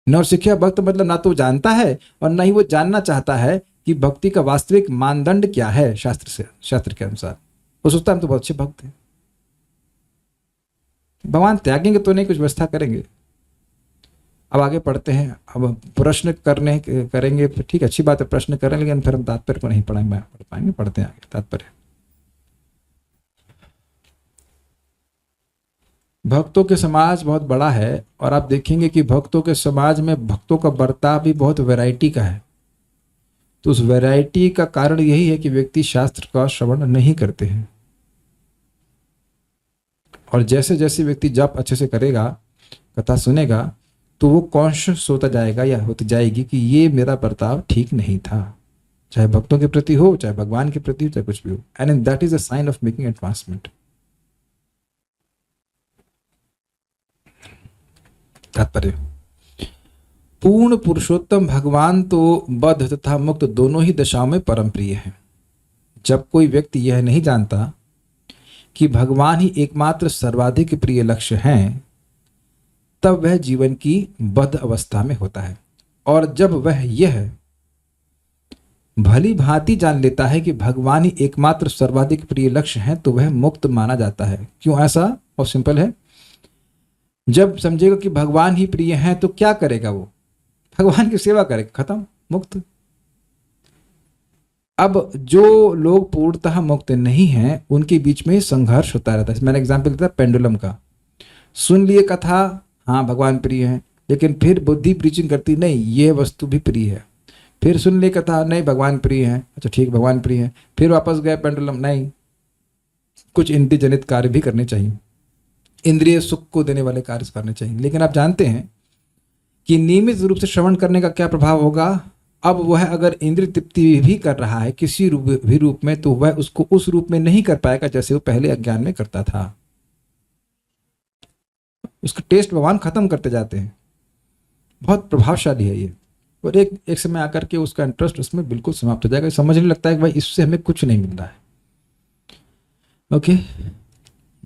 नौसिखिया भक्त मतलब ना तो जानता है और ना ही वो जानना चाहता है कि भक्ति का वास्तविक मानदंड क्या है शास्त्र के अनुसार। वो सोचता है हम तो बहुत अच्छे भक्त हैं। भगवान त्यागेंगे तो नहीं, कुछ व्यवस्था करेंगे। अब आगे पढ़ते हैं। अब प्रश्न करेंगे, ठीक अच्छी बात है, प्रश्न करें, लेकिन फिर हम तात्पर्य को नहीं पढ़ पाएंगे। पढ़ते हैं आगे तात्पर्य। भक्तों के समाज बहुत बड़ा है, और आप देखेंगे कि भक्तों के समाज में भक्तों का बर्ताव भी बहुत वैरायटी का है। तो उस वैरायटी का कारण यही है कि व्यक्ति शास्त्र का श्रवण नहीं करते हैं। और जैसे जैसे व्यक्ति जप अच्छे से करेगा, कथा सुनेगा, तो वो कॉन्शियस होता जाएगा या होती जाएगी कि ये मेरा बर्ताव ठीक नहीं था, चाहे भक्तों के प्रति हो, चाहे भगवान के प्रति हो, चाहे कुछ भी हो। And that is a sign of making advancement. तात्पर्य, पूर्ण पुरुषोत्तम भगवान तो बद्ध तथा मुक्त दोनों ही दशाओं में परम प्रिय है। जब कोई व्यक्ति यह नहीं जानता कि भगवान ही एकमात्र सर्वाधिक प्रिय लक्ष्य हैं, तब वह जीवन की बद्ध अवस्था में होता है। और जब वह यह भली भांति जान लेता है कि भगवान ही एकमात्र सर्वाधिक प्रिय लक्ष्य हैं, तो वह मुक्त माना जाता है। क्यों ऐसा? और सिंपल है, जब समझेगा कि भगवान ही प्रिय हैं तो क्या करेगा? वो भगवान की सेवा करेगा, खत्म, मुक्त। अब जो लोग पूर्णतः मुक्त नहीं हैं, उनके बीच में संघर्ष होता रहता है। मैंने एग्जाम्पल दिया पेंडुलम का। सुन लिए कथा, हाँ भगवान प्रिय हैं, लेकिन फिर बुद्धि प्रीचिंग करती नहीं ये वस्तु भी प्रिय है। फिर सुन लिए कथा, नहीं भगवान प्रिय हैं, अच्छा ठीक भगवान प्रिय हैं, फिर वापस गए पेंडुलम, नहीं कुछ इंद्रिय जनित कार्य भी करने चाहिए, इंद्रिय सुख को देने वाले कार्य करने चाहिए। लेकिन आप जानते हैं कि नियमित रूप से श्रवण करने का क्या प्रभाव होगा? अब वह अगर इंद्रिय तृप्ति भी कर रहा है किसी भी रूप में, तो वह उसको उस रूप में नहीं कर पाएगा जैसे वो पहले अज्ञान में करता था। उसका टेस्ट भगवान खत्म करते जाते हैं। बहुत प्रभावशाली है ये। और एक समय आकर के उसका इंटरेस्ट उसमें बिल्कुल समाप्त हो जाएगा। समझने लगता है कि भाई इससे हमें कुछ नहीं मिल रहा है। ओके,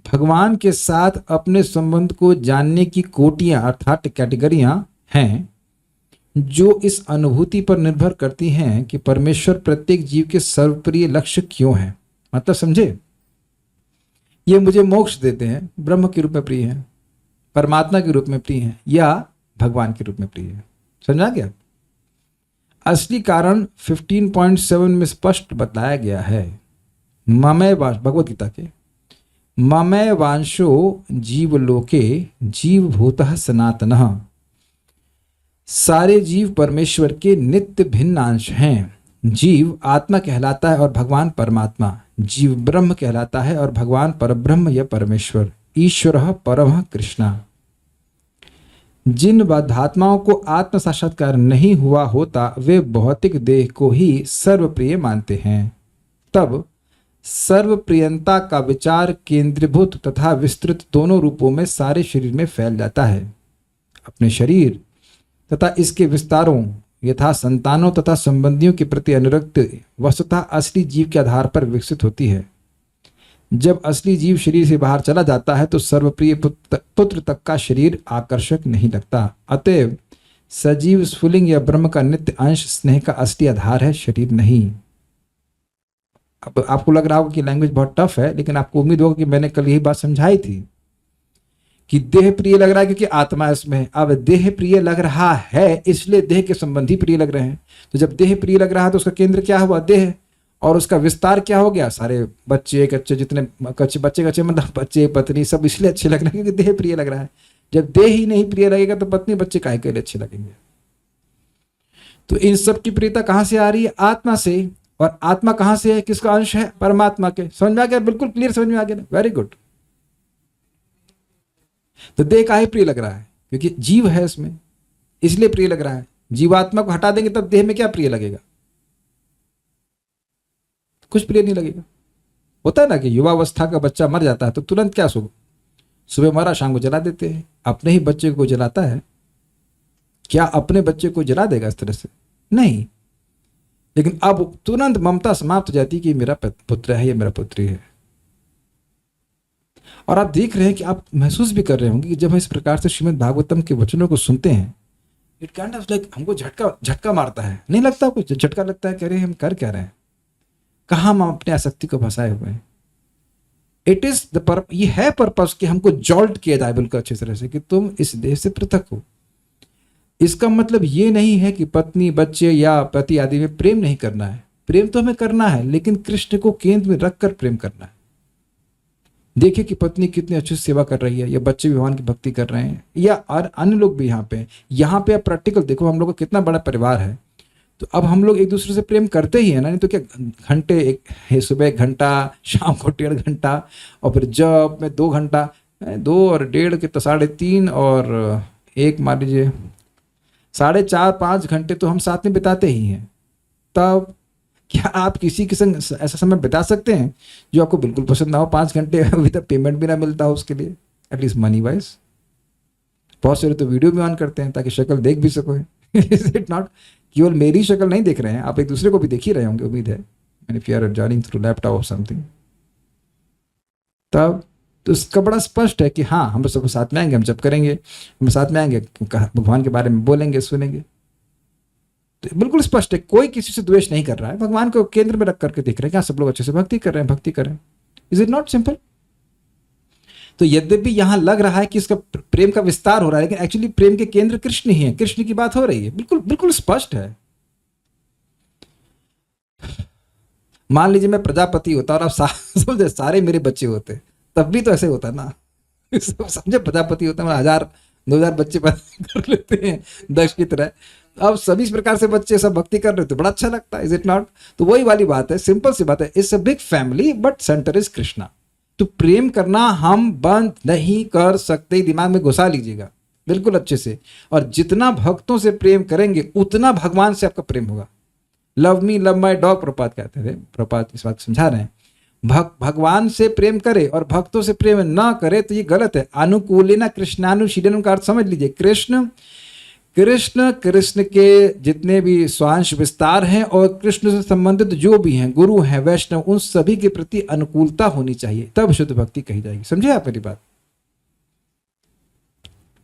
भगवान के साथ अपने संबंध को जानने की कोटियां अर्थात कैटेगरियां हैं, जो इस अनुभूति पर निर्भर करती हैं कि परमेश्वर प्रत्येक जीव के सर्वप्रिय लक्ष्य क्यों है। मतलब समझे, ये मुझे मोक्ष देते हैं, ब्रह्म के रूप में प्रिय हैं, परमात्मा के रूप में प्रिय हैं, या भगवान के रूप में प्रिय है। समझा गया? असली कारण 15.7 में स्पष्ट बताया गया है। ममय वांश, भगवत गीता के, ममय वांशो जीवलोके जीवभूतः सनातनः। सारे जीव परमेश्वर के नित्य भिन्न अंश हैं। जीव आत्मा कहलाता है और भगवान परमात्मा, जीव ब्रह्म कहलाता है और भगवान परब्रह्म या परमेश्वर, ईश्वरः परमः कृष्णा। जिन बद्धात्माओं को आत्म साक्षात्कार नहीं हुआ होता, वे भौतिक देह को ही सर्वप्रिय मानते हैं। तब सर्वप्रियता का विचार केंद्रीभूत तथा विस्तृत दोनों रूपों में सारे शरीर में फैल जाता है। अपने शरीर तथा इसके विस्तारों यथा संतानों तथा संबंधियों के प्रति अनुरक्ति वस्तुतः असली जीव के आधार पर विकसित होती है। जब असली जीव शरीर से बाहर चला जाता है तो सर्वप्रिय पुत्र तक का शरीर आकर्षक नहीं लगता। अतएव सजीव स्फुलिंग या ब्रह्म का नित्य अंश स्नेह का असली आधार है, शरीर नहीं। अब आपको लग रहा होगा कि लैंग्वेज बहुत टफ है, लेकिन आपको उम्मीद होगा कि मैंने कल यही बात समझाई थी कि देह प्रिय लग रहा है क्योंकि आत्मा इसमें है। अब देह प्रिय लग रहा है इसलिए देह के संबंधी प्रिय लग रहे हैं। तो जब देह प्रिय लग रहा है तो उसका केंद्र क्या हुआ? देह। और उसका विस्तार क्या हो गया? सारे बच्चे कच्चे, जितने बच्चे कच्चे मतलब बच्चे पत्नी सब इसलिए अच्छे लग रहे हैं क्योंकि देह प्रिय लग रहा है। जब देह ही नहीं प्रिय लगेगा तो पत्नी बच्चे काहे के लिए अच्छे लगेंगे? तो इन सब की प्रियता कहां से आ रही है? आत्मा से। और आत्मा कहां से है? किसका अंश है? परमात्मा के। समझ में आ गया? बिल्कुल क्लियर समझ में आ गया ना? Very good. तो देह काहे प्रिय लग रहा है? क्योंकि जीव है इसमें, इसलिए प्रिय लग रहा है। जीवात्मा को हटा देंगे तब देह में क्या प्रिय लगेगा? कुछ प्रिय नहीं लगेगा। होता है ना कि युवावस्था का बच्चा मर जाता है तो तुरंत क्या, सुबह मरा शाम को जला देते हैं। अपने ही बच्चे को जलाता है, क्या अपने बच्चे को जला देगा इस तरह से? नहीं। लेकिन अब तुरंत ममता समाप्त हो जाती है कि मेरा पुत्र है, ये मेरा पुत्री है। और आप देख रहे हैं कि आप महसूस भी कर रहे होंगे कि जब हम इस प्रकार से श्रीमद् भागवतम के वचनों को सुनते हैं, इट काइंड ऑफ लाइक हमको झटका मारता है। नहीं लगता? कुछ झटका लगता है, कह रहे हैं हम कर क्या रहे हैं, कहाँ हम अपने आसक्ति को फंसाए हुए हैं। इट इज द ये है पर्पस कि हमको जॉल्ट किया जाए बिल्कुल अच्छी तरह से कि तुम इस देह से पृथक हो। इसका मतलब ये नहीं है कि पत्नी बच्चे या पति आदि में प्रेम नहीं करना है। प्रेम तो हमें करना है, लेकिन कृष्ण को केंद्र में रखकर प्रेम करना है। देखिए कि पत्नी कितनी अच्छी सेवा कर रही है, या बच्चे भगवान की भक्ति कर रहे हैं, या और अन्य लोग भी यहाँ पे आप प्रैक्टिकल देखो। हम लोग का कितना बड़ा परिवार है, तो अब हम लोग एक दूसरे से प्रेम करते ही है ना, नहीं तो क्या घंटे, एक सुबह 1 घंटा, शाम को 1.5 घंटा, और फिर जब में 2 घंटा, 2 और 1.5 के तो 3.5 और 1 मान लीजिए 4.5-5 घंटे तो हम साथ में बिताते ही हैं। तब क्या आप किसी के संग ऐसा समय बिता सकते हैं जो आपको बिल्कुल पसंद ना हो, 5 घंटे अभी तक पेमेंट भी ना मिलता हो उसके लिए, एटलीस्ट मनी वाइज? बहुत सारे तो वीडियो भी ऑन करते हैं ताकि शक्ल देख भी सको। Is it not? केवल मेरी शक्ल नहीं देख रहे हैं आप, एक दूसरे को भी देख ही रहे होंगे, उम्मीद है, and if you are joining through laptop और समथिंग। तब तो इसका बड़ा स्पष्ट है कि हाँ, हम सब साथ में आएंगे, हम जब करेंगे, हम साथ में आएंगे, भगवान के बारे में बोलेंगे, सुनेंगे। तो बिल्कुल स्पष्ट है, कोई किसी से द्वेष नहीं कर रहा है, भगवान को केंद्र में रख करके देख रहे हैं कि हाँ, सब लोग अच्छे से भक्ति कर रहे हैं, भक्ति करें। Is it not simple? तो यद्यपि यहां लग रहा है कि इसका प्रेम का विस्तार हो रहा है, लेकिन एक्चुअली प्रेम के केंद्र कृष्ण ही है, कृष्ण की बात हो रही है, बिल्कुल बिल्कुल स्पष्ट है। मान लीजिए मैं प्रजापति होता और आप समझे सारे मेरे बच्चे होते, तब भी तो ऐसे होता ना। समझे, प्रजापति होता है, 1000-2000 बच्चे पैदा कर लेते हैं दक्ष की तरह। अब सभी इस प्रकार से बच्चे सब भक्ति कर रहे थे, बड़ा अच्छा लगता है, इज इट नॉट? तो वही वाली बात है, सिंपल सी बात है, it's a big family but centre is Krishna. तो प्रेम करना हम बंद नहीं कर सकते, दिमाग में घुसा लीजिएगा बिल्कुल अच्छे से। और जितना भक्तों से प्रेम करेंगे उतना भगवान से आपका प्रेम होगा। Love me love my dog, प्रपात कहते थे, प्रपात इस बात समझा रहे हैं। भगवान से प्रेम करे और भक्तों से प्रेम ना करे तो ये गलत है। अनुकूलिना कृष्णानुशीलन का अर्थ समझ लीजिए, कृष्ण कृष्ण के जितने भी स्वांश विस्तार हैं और कृष्ण से संबंधित जो भी हैं, गुरु हैं, वैष्णव, उन सभी के प्रति अनुकूलता होनी चाहिए, तब शुद्ध भक्ति कही जाएगी। समझे आप मेरी बात?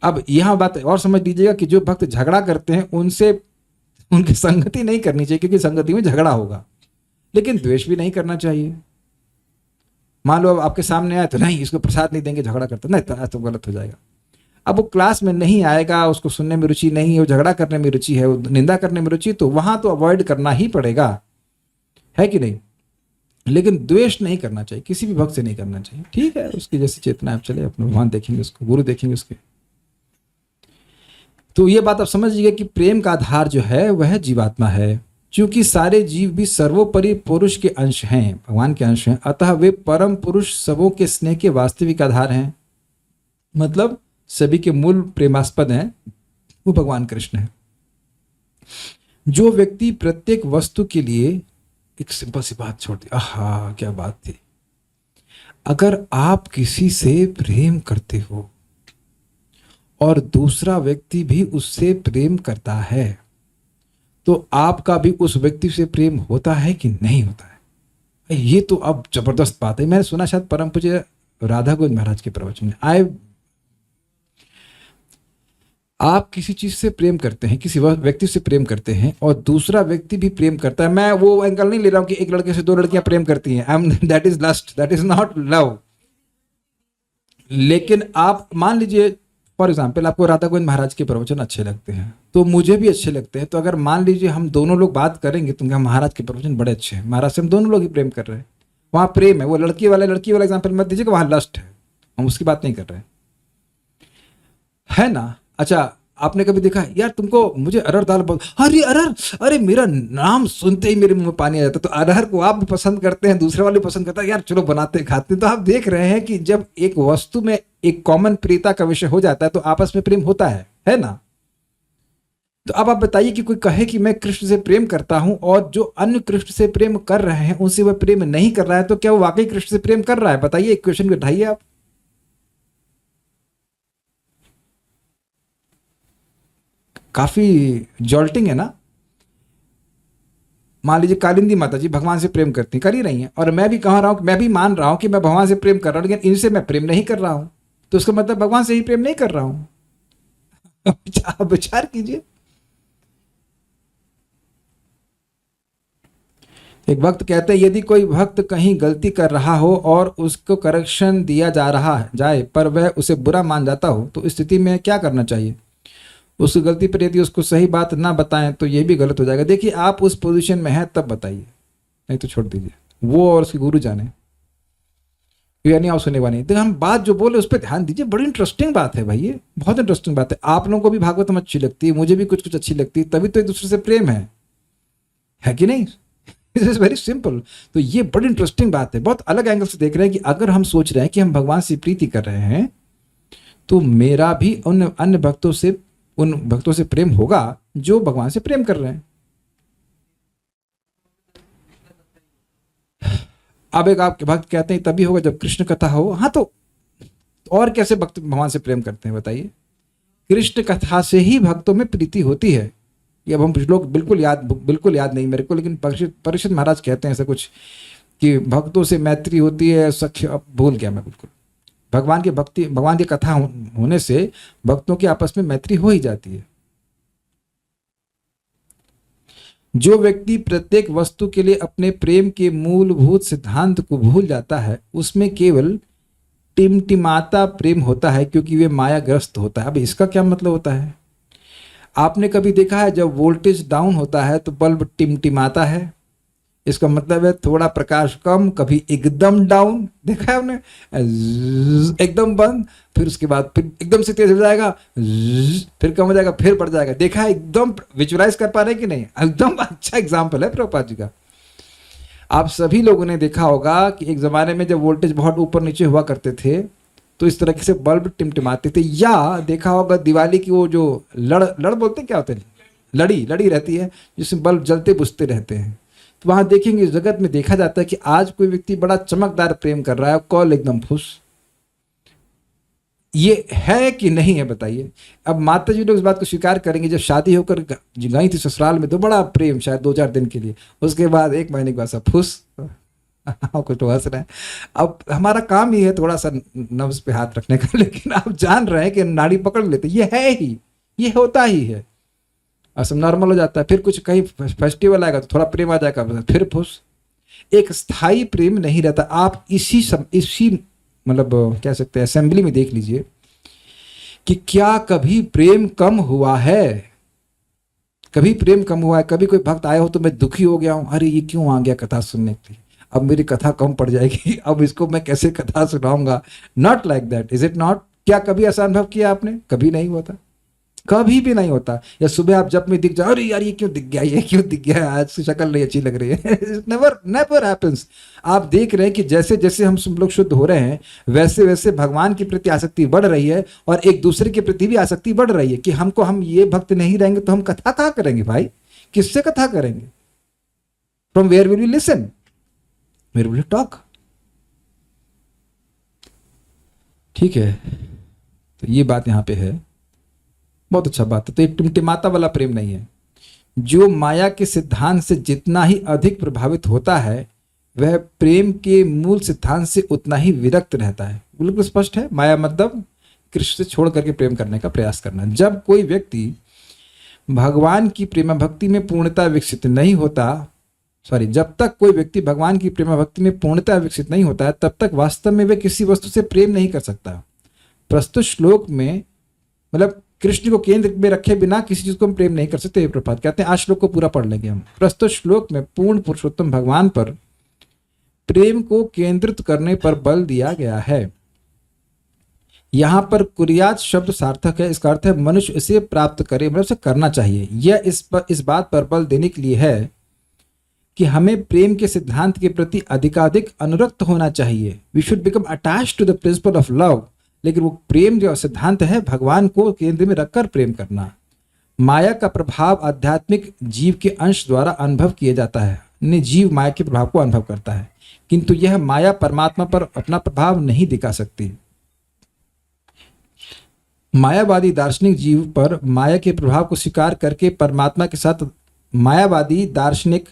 अब यहां बात और समझ लीजिएगा कि जो भक्त झगड़ा करते हैं उनसे उनकी संगति नहीं करनी चाहिए, क्योंकि संगति में झगड़ा होगा। लेकिन द्वेष भी नहीं करना चाहिए। मान लो अब आपके सामने आए तो नहीं, इसको प्रसाद नहीं देंगे, झगड़ा करते, नहीं तो गलत हो जाएगा। अब वो क्लास में नहीं आएगा, उसको सुनने में रुचि नहीं है, वो झगड़ा करने में रुचि है, वो निंदा करने में रुचि, तो वहां तो अवॉइड करना ही पड़ेगा, है कि नहीं? लेकिन द्वेष नहीं करना चाहिए, किसी भी भक्त से नहीं करना चाहिए। ठीक है, उसकी जैसी चेतना आप चले, अपने भगवान देखेंगे उसको, गुरु देखेंगे उसके। तो ये बात आप समझिएगा कि प्रेम का आधार जो है वह जीवात्मा है। क्योंकि सारे जीव भी सर्वोपरि पुरुष के अंश हैं, भगवान के अंश हैं, अतः वे परम पुरुष सबों के स्नेह के वास्तविक आधार हैं। मतलब सभी के मूल प्रेमास्पद हैं, वो भगवान कृष्ण है। जो व्यक्ति प्रत्येक वस्तु के लिए, एक सिंपल सी बात छोड़ दी, आहा क्या बात थी, अगर आप किसी से प्रेम करते हो और दूसरा व्यक्ति भी उससे प्रेम करता है, तो आपका भी उस व्यक्ति से प्रेम होता है कि नहीं होता है? ये तो अब जबरदस्त बात है। मैंने सुना शायद परम पूज्य राधा गोविंद महाराज के प्रवचन में, आप किसी चीज से प्रेम करते हैं, किसी व्यक्ति से प्रेम करते हैं और दूसरा व्यक्ति भी प्रेम करता है। मैं वो एंगल नहीं ले रहा हूं कि एक लड़के से 2 लड़कियां प्रेम करती हैं, that is lust, that is not love. लेकिन आप मान लीजिए फॉर एग्जाम्पल आपको राधा गोविंद महाराज के प्रवचन अच्छे लगते हैं, तो मुझे भी अच्छे लगते हैं। तो अगर मान लीजिए हम दोनों लोग बात करेंगे तो महाराज के प्रवचन बड़े अच्छे हैं, महाराज से हम दोनों लोग ही प्रेम कर रहे हैं, वहां प्रेम है। वो लड़की वाला एग्जाम्पल मत दीजिएगा, वहां लस्ट है, हम उसकी बात नहीं कर रहे हैं, है ना? अच्छा, आपने कभी देखा यार तुमको, मुझे अरहर दाल बहुत, अरे अरहर, अरे मेरा नाम सुनते ही मेरे मुंह में पानी आ जाता। तो अरहर को आप भी पसंद करते हैं, दूसरे वाले पसंद करता है, यार चलो बनाते खाते हैं। तो आप देख रहे हैं कि जब एक वस्तु में एक कॉमन प्रियता का विषय हो जाता है तो आपस में प्रेम होता है ना? तो अब आप बताइए कि कोई कहे कि मैं कृष्ण से प्रेम करता हूं और जो अन्य कृष्ण से प्रेम कर रहे हैं उनसे वह प्रेम नहीं कर रहा है, तो क्या वो वाकई कृष्ण से प्रेम कर रहा है? बताइए, एक क्वेश्चन बैठाइए आप। काफी जॉल्टिंग है ना? मान लीजिए कालिंदी माता जी भगवान से प्रेम करती, कर ही रही हैं, और मैं भी कह रहा हूं, मैं भी मान रहा हूं कि मैं भगवान से प्रेम कर रहा हूं, लेकिन इनसे मैं प्रेम नहीं कर रहा हूं, तो उसका मतलब भगवान से ही प्रेम नहीं कर रहा हूं। आप विचार कीजिए। एक भक्त कहते हैं, यदि कोई भक्त कहीं गलती कर रहा हो और उसको करेक्शन दिया जा रहा जाए पर वह उसे बुरा मान जाता हो, तो इस स्थिति में क्या करना चाहिए? उसकी गलती पर यदि उसको सही बात ना बताएं तो ये भी गलत हो जाएगा। देखिए, आप उस पोजीशन में हैं तब बताइए, नहीं तो छोड़ दीजिए, वो और उसके गुरु जाने, यानी आप सुनेगा नहीं। तो हम बात जो बोले उस पर ध्यान दीजिए, बड़ी इंटरेस्टिंग बात है भाई, ये बहुत इंटरेस्टिंग बात है। आप लोगों को भी भागवतम अच्छी लगती है, मुझे भी कुछ कुछ अच्छी लगती है, तभी तो एक दूसरे से प्रेम है। है कि नहीं? This is very simple. तो ये बड़ी इंटरेस्टिंग बात है, बहुत अलग एंगल से देख रहे हैं कि अगर हम सोच रहे हैं कि हम भगवान से प्रीति कर रहे हैं तो मेरा भी उन अन्य भक्तों से, उन भक्तों से प्रेम होगा जो भगवान से प्रेम कर रहे हैं। अब एक आपके भक्त कहते हैं तभी होगा जब कृष्ण कथा हो। हाँ, तो और कैसे भक्त भगवान से प्रेम करते हैं बताइए? कृष्ण कथा से ही भक्तों में प्रीति होती है। ये अब हम लोग बिल्कुल याद नहीं मेरे को, लेकिन परीक्षित महाराज कहते हैं ऐसा कुछ कि भक्तों से मैत्री होती है, सख्य, अब भूल गया मैं बिल्कुल। भगवान की कथा होने से भक्तों की आपस में मैत्री हो ही जाती है। जो व्यक्ति प्रत्येक वस्तु के लिए अपने प्रेम के मूलभूत सिद्धांत को भूल जाता है उसमें केवल टिमटिमाता प्रेम होता है, क्योंकि वे मायाग्रस्त होता है। अब इसका क्या मतलब होता है? आपने कभी देखा है जब वोल्टेज डाउन होता है तो बल्ब टिमटिमाता है? इसका मतलब है थोड़ा प्रकाश कम, कभी एकदम डाउन, देखा है आपने? एकदम बंद, फिर उसके बाद फिर एकदम से तेज हो जाएगा, फिर कम हो जाएगा, फिर बढ़ जाएगा। देखा है? एकदम विजुअलाइज कर पा रहे हैं कि नहीं? एकदम अच्छा एग्जाम्पल है प्रभुपाद जी का। आप सभी लोगों ने देखा होगा कि एक जमाने में जब वोल्टेज बहुत ऊपर नीचे हुआ करते थे तो इस तरह से बल्ब टिमटिमाते थे। या देखा होगा दिवाली की वो जो लड़ बोलते हैं, क्या होते हैं, लड़ी रहती है जिसमें बल्ब जलते बुझते रहते हैं। तो वहां देखेंगे, जगत में देखा जाता है कि आज कोई व्यक्ति बड़ा चमकदार प्रेम कर रहा है, कॉल एकदम फुस। ये है कि नहीं है बताइए? अब माता जी लोग इस बात को स्वीकार करेंगे, जब शादी होकर गई थी ससुराल में तो बड़ा प्रेम, शायद 2-4 दिन के लिए, उसके बाद 1 महीने के बाद सब फुस। कुछ तो हंस रहे हैं। अब हमारा काम ही है थोड़ा सा नब्ज पे हाथ रखने का, लेकिन आप जान रहे हैं कि नाड़ी पकड़ लेते, ये है ही, ये होता ही है। और सब नॉर्मल हो जाता है। फिर कुछ कहीं फेस्टिवल आएगा तो थोड़ा प्रेम आ जाएगा, फिर फुस। एक स्थायी प्रेम नहीं रहता। आप इसी मतलब कह सकते हैं असेंबली में देख लीजिए कि क्या कभी प्रेम कम हुआ है? कभी प्रेम कम हुआ है? कभी कोई भक्त आया हो तो मैं दुखी हो गया हूं, अरे ये क्यों आ गया कथा सुनने के लिए, अब मेरी कथा कम पड़ जाएगी, अब इसको मैं कैसे कथा सुनाऊंगा? Not like that, is it not? क्या कभी ऐसा अनुभव किया आपने? कभी नहीं होता, कभी भी नहीं होता। या सुबह आप जब में दिख जाओ, अरे यार ये क्यों दिख गया, ये क्यों दिख गया, आज की शक्ल नहीं अच्छी लग रही है। Never happens. आप देख रहे हैं कि जैसे जैसे हम सब लोग शुद्ध हो रहे हैं वैसे वैसे भगवान के प्रति आसक्ति बढ़ रही है और एक दूसरे के प्रति भी आसक्ति बढ़ रही है कि हम ये भक्त नहीं रहेंगे तो हम कथा कहाँ करेंगे भाई? किससे कथा करेंगे? From where will we listen, where will we talk? ठीक है, तो ये बात यहां पे है, बहुत अच्छा बात है। तो ये टिमटिमाता वाला प्रेम नहीं है। जो माया के सिद्धांत से जितना ही अधिक प्रभावित होता है वह प्रेम के मूल सिद्धांत से उतना ही विरक्त रहता है। बिल्कुल स्पष्ट है। माया मतलब कृष्ण से छोड़ करके प्रेम करने का प्रयास करना। जब कोई व्यक्ति भगवान की प्रेम भक्ति में पूर्णता विकसित नहीं होता, जब तक कोई व्यक्ति भगवान की प्रेम भक्ति में पूर्णता विकसित नहीं होता है तब तक वास्तव में वह किसी वस्तु से प्रेम नहीं कर सकता। प्रस्तुत श्लोक में मतलब कृष्ण को केंद्र में रखे बिना किसी चीज को हम प्रेम नहीं कर सकते। प्रभात कहते हैं, आज श्लोक को पूरा पढ़ लेंगे हम। प्रस्तुत श्लोक में पूर्ण पुरुषोत्तम भगवान पर प्रेम को केंद्रित करने पर बल दिया गया है। यहां पर कुरियात शब्द सार्थक है। इसका अर्थ है मनुष्य इसे प्राप्त करे, मतलब उसे करना चाहिए। यह इस बात पर बल देने के लिए है कि हमें प्रेम के सिद्धांत के प्रति अधिकाधिक अनुरक्त होना चाहिए। We should become attached to the principle of love. लेकिन वो प्रेम जो सिद्धांत है भगवान को केंद्र में रखकर प्रेम करना। माया का प्रभाव आध्यात्मिक जीव के अंश द्वारा अनुभव किया जाता है। जीव माया के प्रभाव को अनुभव करता है, किंतु यह माया परमात्मा पर अपना प्रभाव नहीं दिखा सकती। मायावादी दार्शनिक जीव पर माया के प्रभाव को स्वीकार करके परमात्मा के साथ मायावादी दार्शनिक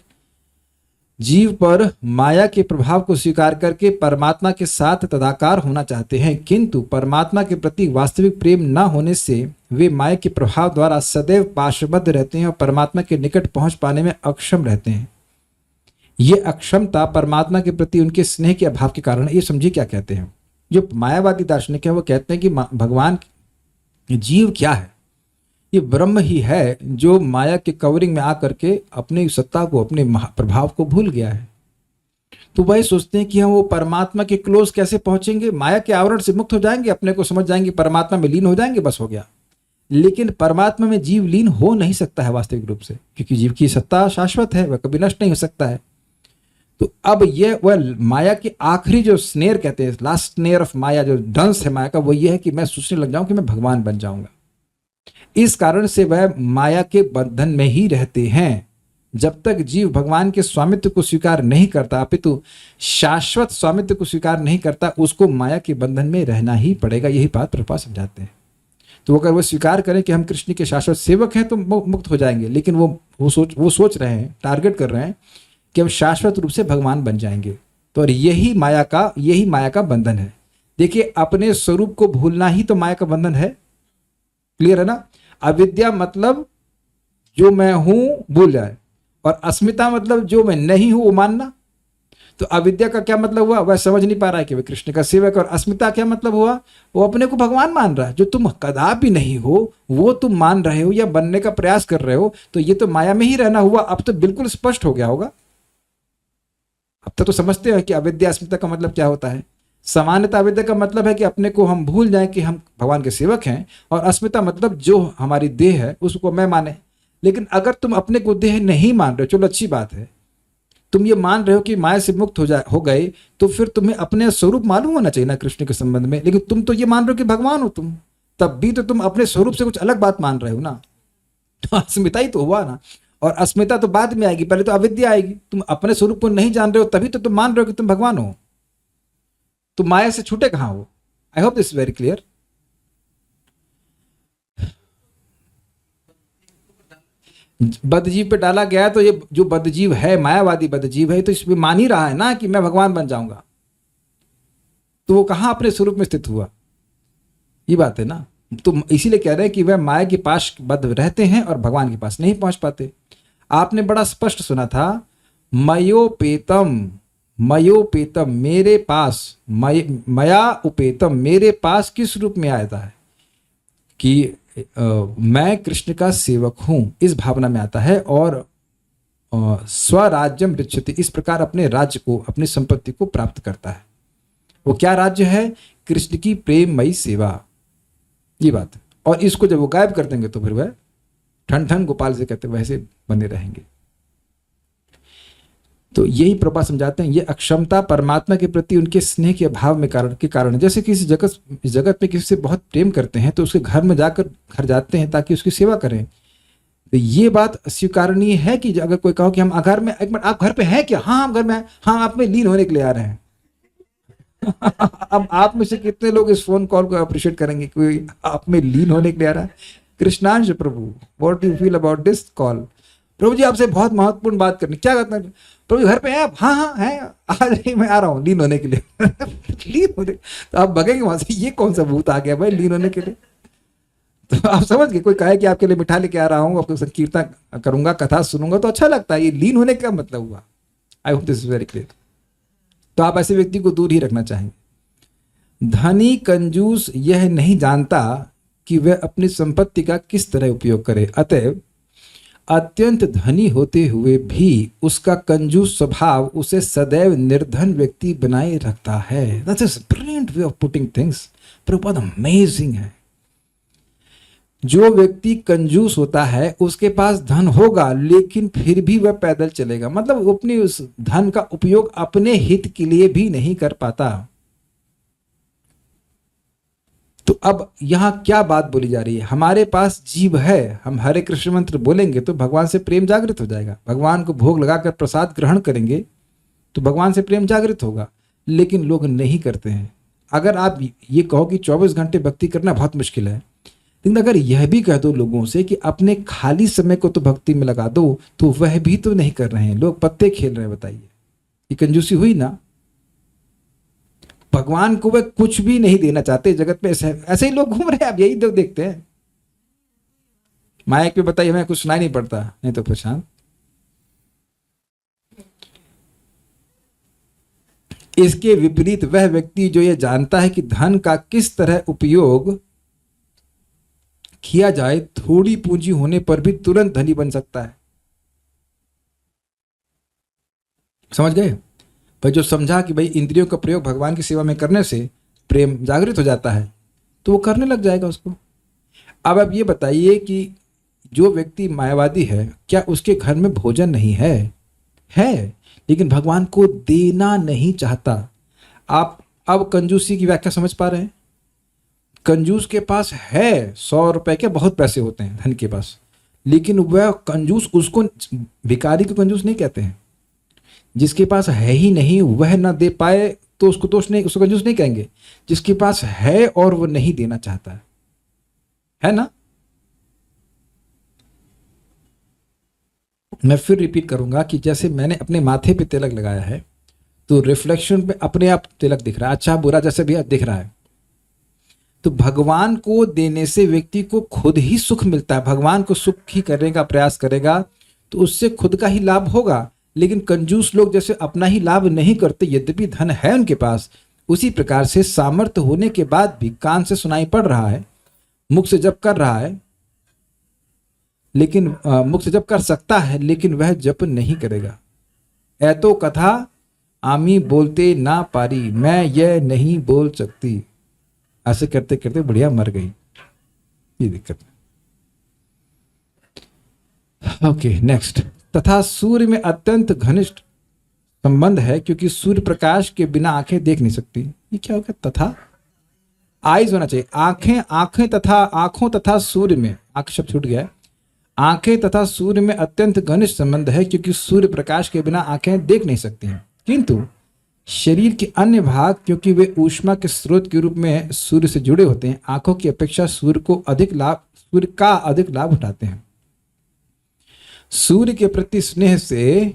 जीव पर माया के प्रभाव को स्वीकार करके परमात्मा के साथ तदाकार होना चाहते हैं, किंतु परमात्मा के प्रति वास्तविक प्रेम न होने से वे माया के प्रभाव द्वारा सदैव पाशबद्ध रहते हैं और परमात्मा के निकट पहुंच पाने में अक्षम रहते हैं। ये अक्षमता परमात्मा के प्रति उनके स्नेह के अभाव के कारण। ये समझिए क्या कहते हैं। जो मायावादी दार्शनिक है वो कहते हैं कि भगवान जीव क्या है, ये ब्रह्म ही है जो माया के कवरिंग में आकर के अपनी सत्ता को, अपने प्रभाव को भूल गया है। तो वही सोचते हैं कि हम वो परमात्मा के क्लोज कैसे पहुंचेंगे, माया के आवरण से मुक्त हो जाएंगे, अपने को समझ जाएंगे, परमात्मा में लीन हो जाएंगे, बस हो गया। लेकिन परमात्मा में जीव लीन हो नहीं सकता है वास्तविक रूप से, क्योंकि जीव की सत्ता शाश्वत है, वह कभी नष्ट नहीं हो सकता है। तो अब ये वह माया की आखिरी जो स्नेर कहते हैं, लास्ट स्नेर ऑफ माया, जो डंस है माया का, वो ये है कि मैं सोचने लग जाऊं कि मैं भगवान बन जाऊंगा। इस कारण से वह माया के बंधन में ही रहते हैं। जब तक जीव भगवान के स्वामित्व को स्वीकार नहीं करता, अपितु शाश्वत स्वामित्व को स्वीकार नहीं करता, उसको माया के बंधन में रहना ही पड़ेगा। यही बात प्रभुपाद समझाते हैं। तो अगर वो स्वीकार करें कि हम कृष्ण के शाश्वत सेवक हैं तो मुक्त हो जाएंगे, लेकिन वो सोच रहे हैं, टारगेट कर रहे हैं कि हम शाश्वत रूप से भगवान बन जाएंगे। तो और यही माया का बंधन है। देखिए, अपने स्वरूप को भूलना ही तो माया का बंधन है। क्लियर है ना? अविद्या मतलब जो मैं हूं भूल जाए, और अस्मिता मतलब जो मैं नहीं हूं वो मानना। तो अविद्या का क्या मतलब हुआ? वह समझ नहीं पा रहा है कि वह कृष्ण का सेवक। और अस्मिता क्या मतलब हुआ? वो अपने को भगवान मान रहा है। जो तुम कदापि नहीं हो वो तुम मान रहे हो या बनने का प्रयास कर रहे हो, तो ये तो माया में ही रहना हुआ। अब तो बिल्कुल स्पष्ट हो गया होगा। अब तक तो समझते हैं कि अविद्या अस्मिता का मतलब क्या होता है। सामान्यतः अविद्या का मतलब है कि अपने को हम भूल जाएं कि हम भगवान के सेवक हैं, और अस्मिता मतलब जो हमारी देह है उसको मैं माने। लेकिन अगर तुम अपने को देह नहीं मान रहे हो, चलो अच्छी बात है, तुम ये मान रहे हो कि माया से मुक्त हो गए, तो फिर तुम्हें अपने स्वरूप मालूम होना चाहिए ना कृष्ण के संबंध में। लेकिन तुम तो ये मान रहे हो कि भगवान हो तुम, तब भी तो तुम अपने स्वरूप से कुछ अलग बात मान रहे हो ना। तो अस्मिता ही तो हुआ ना। और अस्मिता तो बाद में आएगी, पहले तो अविद्या आएगी। तुम अपने स्वरूप को नहीं जान रहे हो, तभी तो तुम मान रहे हो कि तुम भगवान हो। तो माया से छूटे कहां हो? I hope this very clear. बदजीव पे डाला गया, तो ये जो बदजीव है, मायावादी बदजीव है, तो इसमें मान ही रहा है ना कि मैं भगवान बन जाऊंगा। तो वो कहां अपने स्वरूप में स्थित हुआ? ये बात है ना। तो इसीलिए कह रहे हैं कि वह माया के पास बद्ध रहते हैं और भगवान के पास नहीं पहुंच पाते। आपने बड़ा स्पष्ट सुना था, मयोपेतम मेरे पास, मया उपेतम मेरे पास किस रूप में आता है कि मैं कृष्ण का सेवक हूं, इस भावना में आता है। और स्वराज्यम पृच्छति, इस प्रकार अपने राज्य को, अपनी संपत्ति को प्राप्त करता है। वो क्या राज्य है? कृष्ण की प्रेममयी सेवा, ये बात। और इसको जब वो गायब कर देंगे तो फिर वह ठन ठन गोपाल से कहते वैसे बने रहेंगे। तो यही प्रभा समझाते हैं, ये अक्षमता परमात्मा के प्रति उनके स्नेह के अभाव में के कारण। जैसे किसी जगत में किसी से बहुत प्रेम करते हैं तो उसके घर में घर जाते हैं ताकि उसकी सेवा करें। तो ये बात स्वीकारनीय है कि अगर कोई कहो कि हम घर में, एक मिनट आप घर पे हैं क्या? हाँ हम घर में हैं। हाँ, आप में लीन होने के लिए आ रहे हैं। अब आप में से कितने लोग इस फोन कॉल को अप्रिशिएट करेंगे? कोई आप में लीन होने के लिए आ रहा है? Krishnansh Prabhu, what do you feel about this call? Prabhu ji आपसे बहुत महत्वपूर्ण बात करनी। क्या करना है प्रभु? घर पे हैं आप? हाँ हाँ हैं, आ जाइए, मैं आ रहा हूँ लीन होने के लिए। लीन होने, तो आप भगेंगे वहां से, ये कौन सा भूत आ गया भाई लीन होने के लिए? तो आप समझ गए, कोई कहे कि आपके लिए मिठा लेके आ रहा हूँ, आपको संकीर्तन करूंगा, कथा सुनूंगा, तो अच्छा लगता है। ये लीन होने का मतलब हुआ। आई hope this is very clear. तो आप ऐसे व्यक्ति को दूर ही रखना चाहेंगे। धनी कंजूस यह नहीं जानता कि वह अपनी संपत्ति का किस तरह उपयोग करे, अतएव अत्यंत धनी होते हुए भी उसका कंजूस स्वभाव उसे सदैव निर्धन व्यक्ति बनाए रखता है। That's a brilliant way of putting things. Prabhupada amazing है। जो व्यक्ति कंजूस होता है उसके पास धन होगा, लेकिन फिर भी वह पैदल चलेगा। मतलब वो अपनी उस धन का उपयोग अपने हित के लिए भी नहीं कर पाता। तो अब यहां क्या बात बोली जा रही है? हमारे पास जीव है, हम हरे कृष्ण मंत्र बोलेंगे तो भगवान से प्रेम जागृत हो जाएगा। भगवान को भोग लगाकर प्रसाद ग्रहण करेंगे तो भगवान से प्रेम जागृत होगा। लेकिन लोग नहीं करते हैं। अगर आप ये कहो कि 24 घंटे भक्ति करना बहुत मुश्किल है, लेकिन अगर यह भी कह दो लोगों से कि अपने खाली समय को तो भक्ति में लगा दो, तो वह भी तो नहीं कर रहे हैं। लोग पत्ते खेल रहे हैं। बताइए, ये कंजूसी हुई ना? भगवान को वह कुछ भी नहीं देना चाहते। जगत में ऐसे ही लोग घूम रहे हैं। आप यही लोग देखते हैं। माइक पे बताइए, हमें कुछ सुनाई नहीं पड़ता, नहीं तो परेशान। इसके विपरीत वह व्यक्ति जो यह जानता है कि धन का किस तरह उपयोग किया जाए, थोड़ी पूंजी होने पर भी तुरंत धनी बन सकता है। समझ गए भाई? जो समझा कि भाई इंद्रियों का प्रयोग भगवान की सेवा में करने से प्रेम जागृत हो जाता है, तो वो करने लग जाएगा उसको। अब आप ये बताइए कि जो व्यक्ति मायावादी है, क्या उसके घर में भोजन नहीं है? है, लेकिन भगवान को देना नहीं चाहता। आप अब कंजूसी की व्याख्या समझ पा रहे हैं? कंजूस के पास है 100 रुपए के बहुत पैसे होते हैं धन के पास, लेकिन वह कंजूस, उसको भिखारी को कंजूस नहीं कहते हैं। जिसके पास है ही नहीं, वह ना दे पाए तो उसको दोष नहीं, उसको कंजूस नहीं कहेंगे। जिसके पास है और वो नहीं देना चाहता है ना। मैं फिर रिपीट करूंगा कि जैसे मैंने अपने माथे पे तिलक लगाया है तो रिफ्लेक्शन पे अपने आप तिलक दिख रहा है, अच्छा बुरा जैसे भी दिख रहा है। तो भगवान को देने से व्यक्ति को खुद ही सुख मिलता है। भगवान को सुख ही करने का प्रयास करेगा तो उससे खुद का ही लाभ होगा। लेकिन कंजूस लोग जैसे अपना ही लाभ नहीं करते, यद्यपि धन है उनके पास, उसी प्रकार से सामर्थ्य होने के बाद भी कान से सुनाई पड़ रहा है, मुख से जप कर रहा है, लेकिन मुख से जप कर सकता है, लेकिन वह जप नहीं करेगा। ऐतो कथा आमी बोलते ना पारी, मैं यह नहीं बोल सकती, ऐसे करते करते बढ़िया मर गई। ये दिक्कत है। Okay, next. तथा सूर्य में अत्यंत घनिष्ठ संबंध है, क्योंकि सूर्य प्रकाश के बिना आंखें देख नहीं सकती। ये क्या हो गया? तथा आइज होना चाहिए। आंखें तथा आंखों तथा सूर्य में, आंख शब्द छूट गया है। आंखें तथा सूर्य में अत्यंत घनिष्ठ संबंध है, क्योंकि सूर्य प्रकाश के बिना आंखें देख नहीं सकती हैं। किंतु शरीर के अन्य भाग, क्योंकि वे ऊष्मा के स्रोत के रूप में सूर्य से जुड़े होते हैं, आंखों की अपेक्षा सूर्य का अधिक लाभ उठाते हैं। सूर्य के प्रति स्नेह से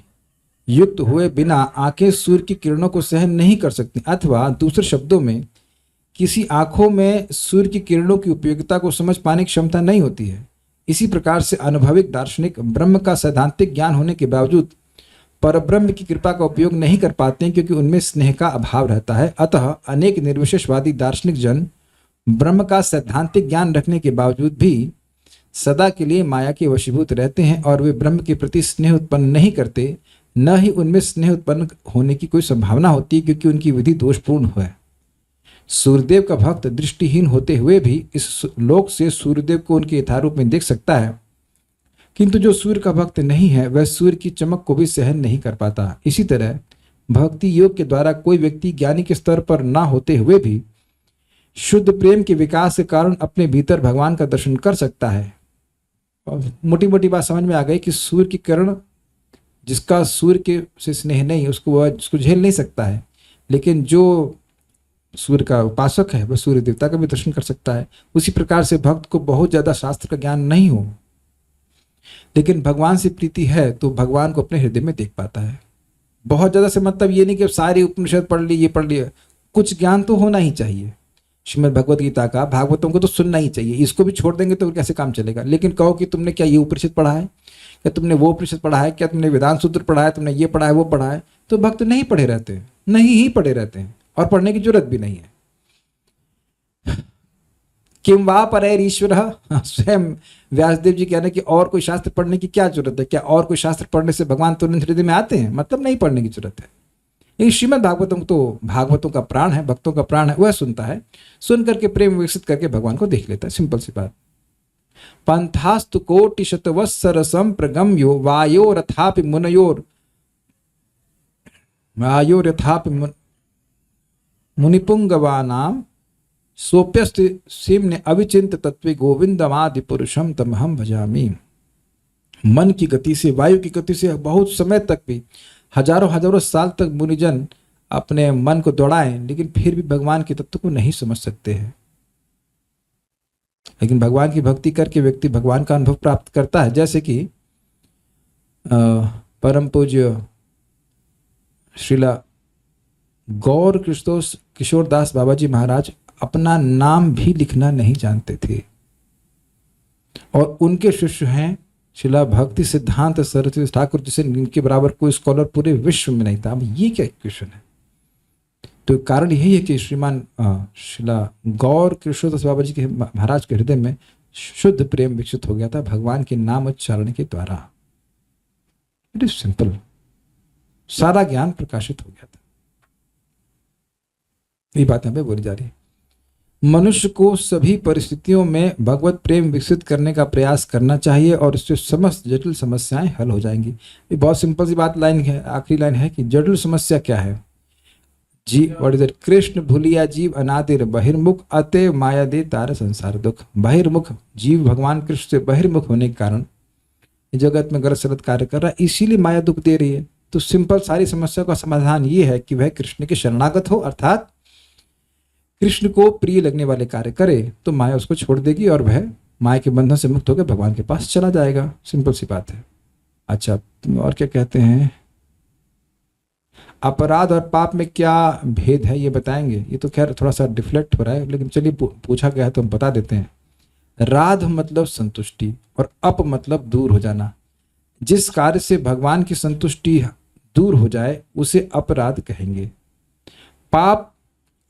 युक्त हुए बिना आंखें सूर्य की किरणों को सहन नहीं कर सकती, अथवा दूसरे शब्दों में किसी आंखों में सूर्य की किरणों की उपयोगिता को समझ पाने की क्षमता नहीं होती है। इसी प्रकार से अनुभविक दार्शनिक ब्रह्म का सैद्धांतिक ज्ञान होने के बावजूद परब्रह्म की कृपा का उपयोग नहीं कर पाते हैं, क्योंकि उनमें स्नेह का अभाव रहता है। अतः अनेक निर्विशेषवादी दार्शनिक जन ब्रह्म का सैद्धांतिक ज्ञान रखने के बावजूद भी सदा के लिए माया के वशीभूत रहते हैं, और वे ब्रह्म के प्रति स्नेह उत्पन्न नहीं करते, न ही उनमें स्नेह उत्पन्न होने की कोई संभावना होती, क्योंकि उनकी विधि दोषपूर्ण है। सूर्यदेव का भक्त दृष्टिहीन होते हुए भी इस लोक से सूर्यदेव को उनके यथारूप में देख सकता है, किंतु जो सूर्य का भक्त नहीं है वह सूर्य की चमक को भी सहन नहीं कर पाता। इसी तरह भक्ति योग के द्वारा कोई व्यक्ति ज्ञानी के स्तर पर ना होते हुए भी शुद्ध प्रेम के विकास के कारण अपने भीतर भगवान का दर्शन कर सकता है। मोटी मोटी बात समझ में आ गई कि सूर्य की किरण, जिसका सूर्य के से स्नेह नहीं, उसको झेल नहीं सकता है, लेकिन जो सूर्य का उपासक है वह सूर्य देवता का भी दर्शन कर सकता है। उसी प्रकार से भक्त को बहुत ज्यादा शास्त्र का ज्ञान नहीं हो, लेकिन भगवान से प्रीति है तो भगवान को अपने हृदय में देख पाता है। बहुत ज्यादा से मतलब ये नहीं कि सारी उपनिषद पढ़ ली, ये पढ़ लिया, कुछ ज्ञान तो होना ही चाहिए। श्रीमद् भगवद गीता का भागवतों को तो सुनना ही चाहिए, इसको भी छोड़ देंगे तो कैसे काम चलेगा। लेकिन कहो कि तुमने क्या ये उपनिषद पढ़ा है, क्या तुमने वो उपनिषद पढ़ा है, क्या तुमने वेदांत सूत्र पढ़ा है, तुमने ये पढ़ा है वो पढ़ा है, तो भक्त नहीं पढ़े रहते हैं, नहीं ही पढ़े रहते हैं, और पढ़ने की जरूरत भी नहीं है। किम वा परैर ईश्वर, स्वयं व्यासदेव जी कह रहे हैं कि और कोई शास्त्र पढ़ने की क्या जरूरत है, क्या और कोई शास्त्र पढ़ने से भगवान तुरंत हृदय में आते हैं? मतलब नहीं पढ़ने की जरूरत है। लेकिन श्रीमद् भागवतम तो भागवतों का प्राण है, भक्तों का प्राण है, वह सुनता है, सुन करके प्रेम विकसित करके भगवान को देख लेता है। सिंपल सी बात। पंथास्तु कोटि शतवत्सर संप्रगम्यो वायोरथापि मुनिपुंगवानाम सोप्यस्त सिम्न अविचिंत तत्व गोविंदमादि पुरुषम तमहम भजामि। मन की गति से, वायु की गति से बहुत समय तक भी, हजारों हजारों साल तक मुनिजन अपने मन को दौड़ाएं, लेकिन फिर भी भगवान के तत्व को नहीं समझ सकते हैं। लेकिन भगवान की भक्ति करके व्यक्ति भगवान का अनुभव प्राप्त करता है। जैसे कि परम पूज्य श्रीला गौर किशोरदास बाबा जी महाराज अपना नाम भी लिखना नहीं जानते थे, और उनके शिष्य हैं शिला भक्ति सिद्धांत सरस्वती ठाकुर, जिसे इनके बराबर कोई स्कॉलर पूरे विश्व में नहीं था। अब ये क्या क्वेश्चन है? तो कारण यही है कि श्रीमान शिला गौर किशोरदास बाबा जी के महाराज के हृदय में शुद्ध प्रेम विकसित हो गया था भगवान के नाम उच्चारण के द्वारा। इट इज सिंपल, सारा ज्ञान प्रकाशित हो गया था। ये बात यहाँ पे बोली जा रही है। मनुष्य को सभी परिस्थितियों में भगवत प्रेम विकसित करने का प्रयास करना चाहिए और इससे समस्त जटिल समस्याएं हल हो जाएंगी। ये बहुत सिंपल सी बात लाइन है, आखिरी लाइन है कि जटिल समस्या क्या है। जी व्हाट इज इट? कृष्ण भूलिया जीव अनादिर बहिर्मुख अतः माया दे तार संसार दुख। बहिर्मुख जीव भगवान कृष्ण से बहिर्मुख होने के कारण जगत में गलत सलत कार्य कर रहा है, इसीलिए माया दुख दे रही है। तो सिंपल सारी समस्या का समाधान ये है कि वह कृष्ण के शरणागत हो, अर्थात कृष्ण को प्रिय लगने वाले कार्य करे, तो माया उसको छोड़ देगी और वह माया के बंधन से मुक्त होकर भगवान के पास चला जाएगा। सिंपल सी बात है। अच्छा, और क्या कहते हैं? अपराध और पाप में क्या भेद है ये बताएंगे। ये तो खैर थोड़ा सा डिफ्लेक्ट हो रहा है, लेकिन चलिए पूछा गया है तो हम बता देते हैं। राध मतलब संतुष्टि और अप मतलब दूर हो जाना। जिस कार्य से भगवान की संतुष्टि दूर हो जाए उसे अपराध कहेंगे। पाप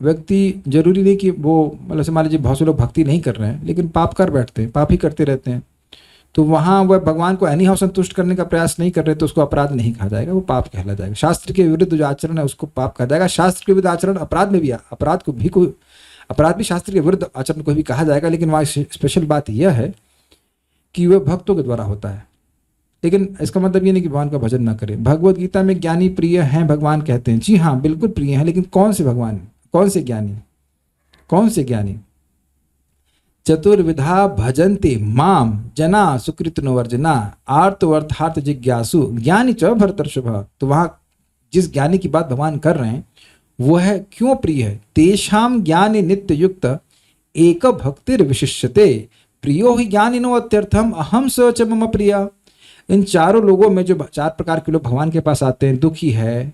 व्यक्ति जरूरी नहीं कि वो मतलब से मान लीजिए बहुत से लोग भक्ति नहीं कर रहे हैं लेकिन पाप कर बैठते हैं, पाप ही करते रहते हैं, तो वहाँ वह भगवान को एनी हाउ संतुष्ट करने का प्रयास नहीं कर रहे, तो उसको अपराध नहीं कहा जाएगा, वो पाप कहला जाएगा। शास्त्र के विरुद्ध जो आचरण है उसको पाप कहा जाएगा। शास्त्र के विरुद्ध आचरण अपराध में भी, अपराध भी शास्त्र के विरुद्ध आचरण को भी कहा जाएगा, लेकिन वहाँ स्पेशल बात यह है कि वह भक्तों के द्वारा होता है। लेकिन इसका मतलब ये नहीं कि भगवान का भजन ना करें। भगवत गीता में ज्ञानी प्रिय हैं भगवान कहते हैं। जी हाँ, बिल्कुल प्रिय हैं, लेकिन कौन से भगवान, कौन से ज्ञानी, कौन से ज्ञानी? चतुर्विधा भजन्ते माम जना सुकृतनो वर्जना आर्तवर्थार्थ जिज्ञासु ज्ञानी च भरतर्षभ। तो वहां जिस ज्ञानी की बात भगवान कर रहे हैं वो है क्यों प्रिय है? तेषाम ज्ञानी नित्य युक्त एक भक्तिर विशिष्यते प्रियो ही ज्ञानिनो अत्यर्थम अहम स च मम प्रिया। इन चारों लोगों में जो 4 प्रकार के लोग भगवान के पास आते हैं, दुखी है,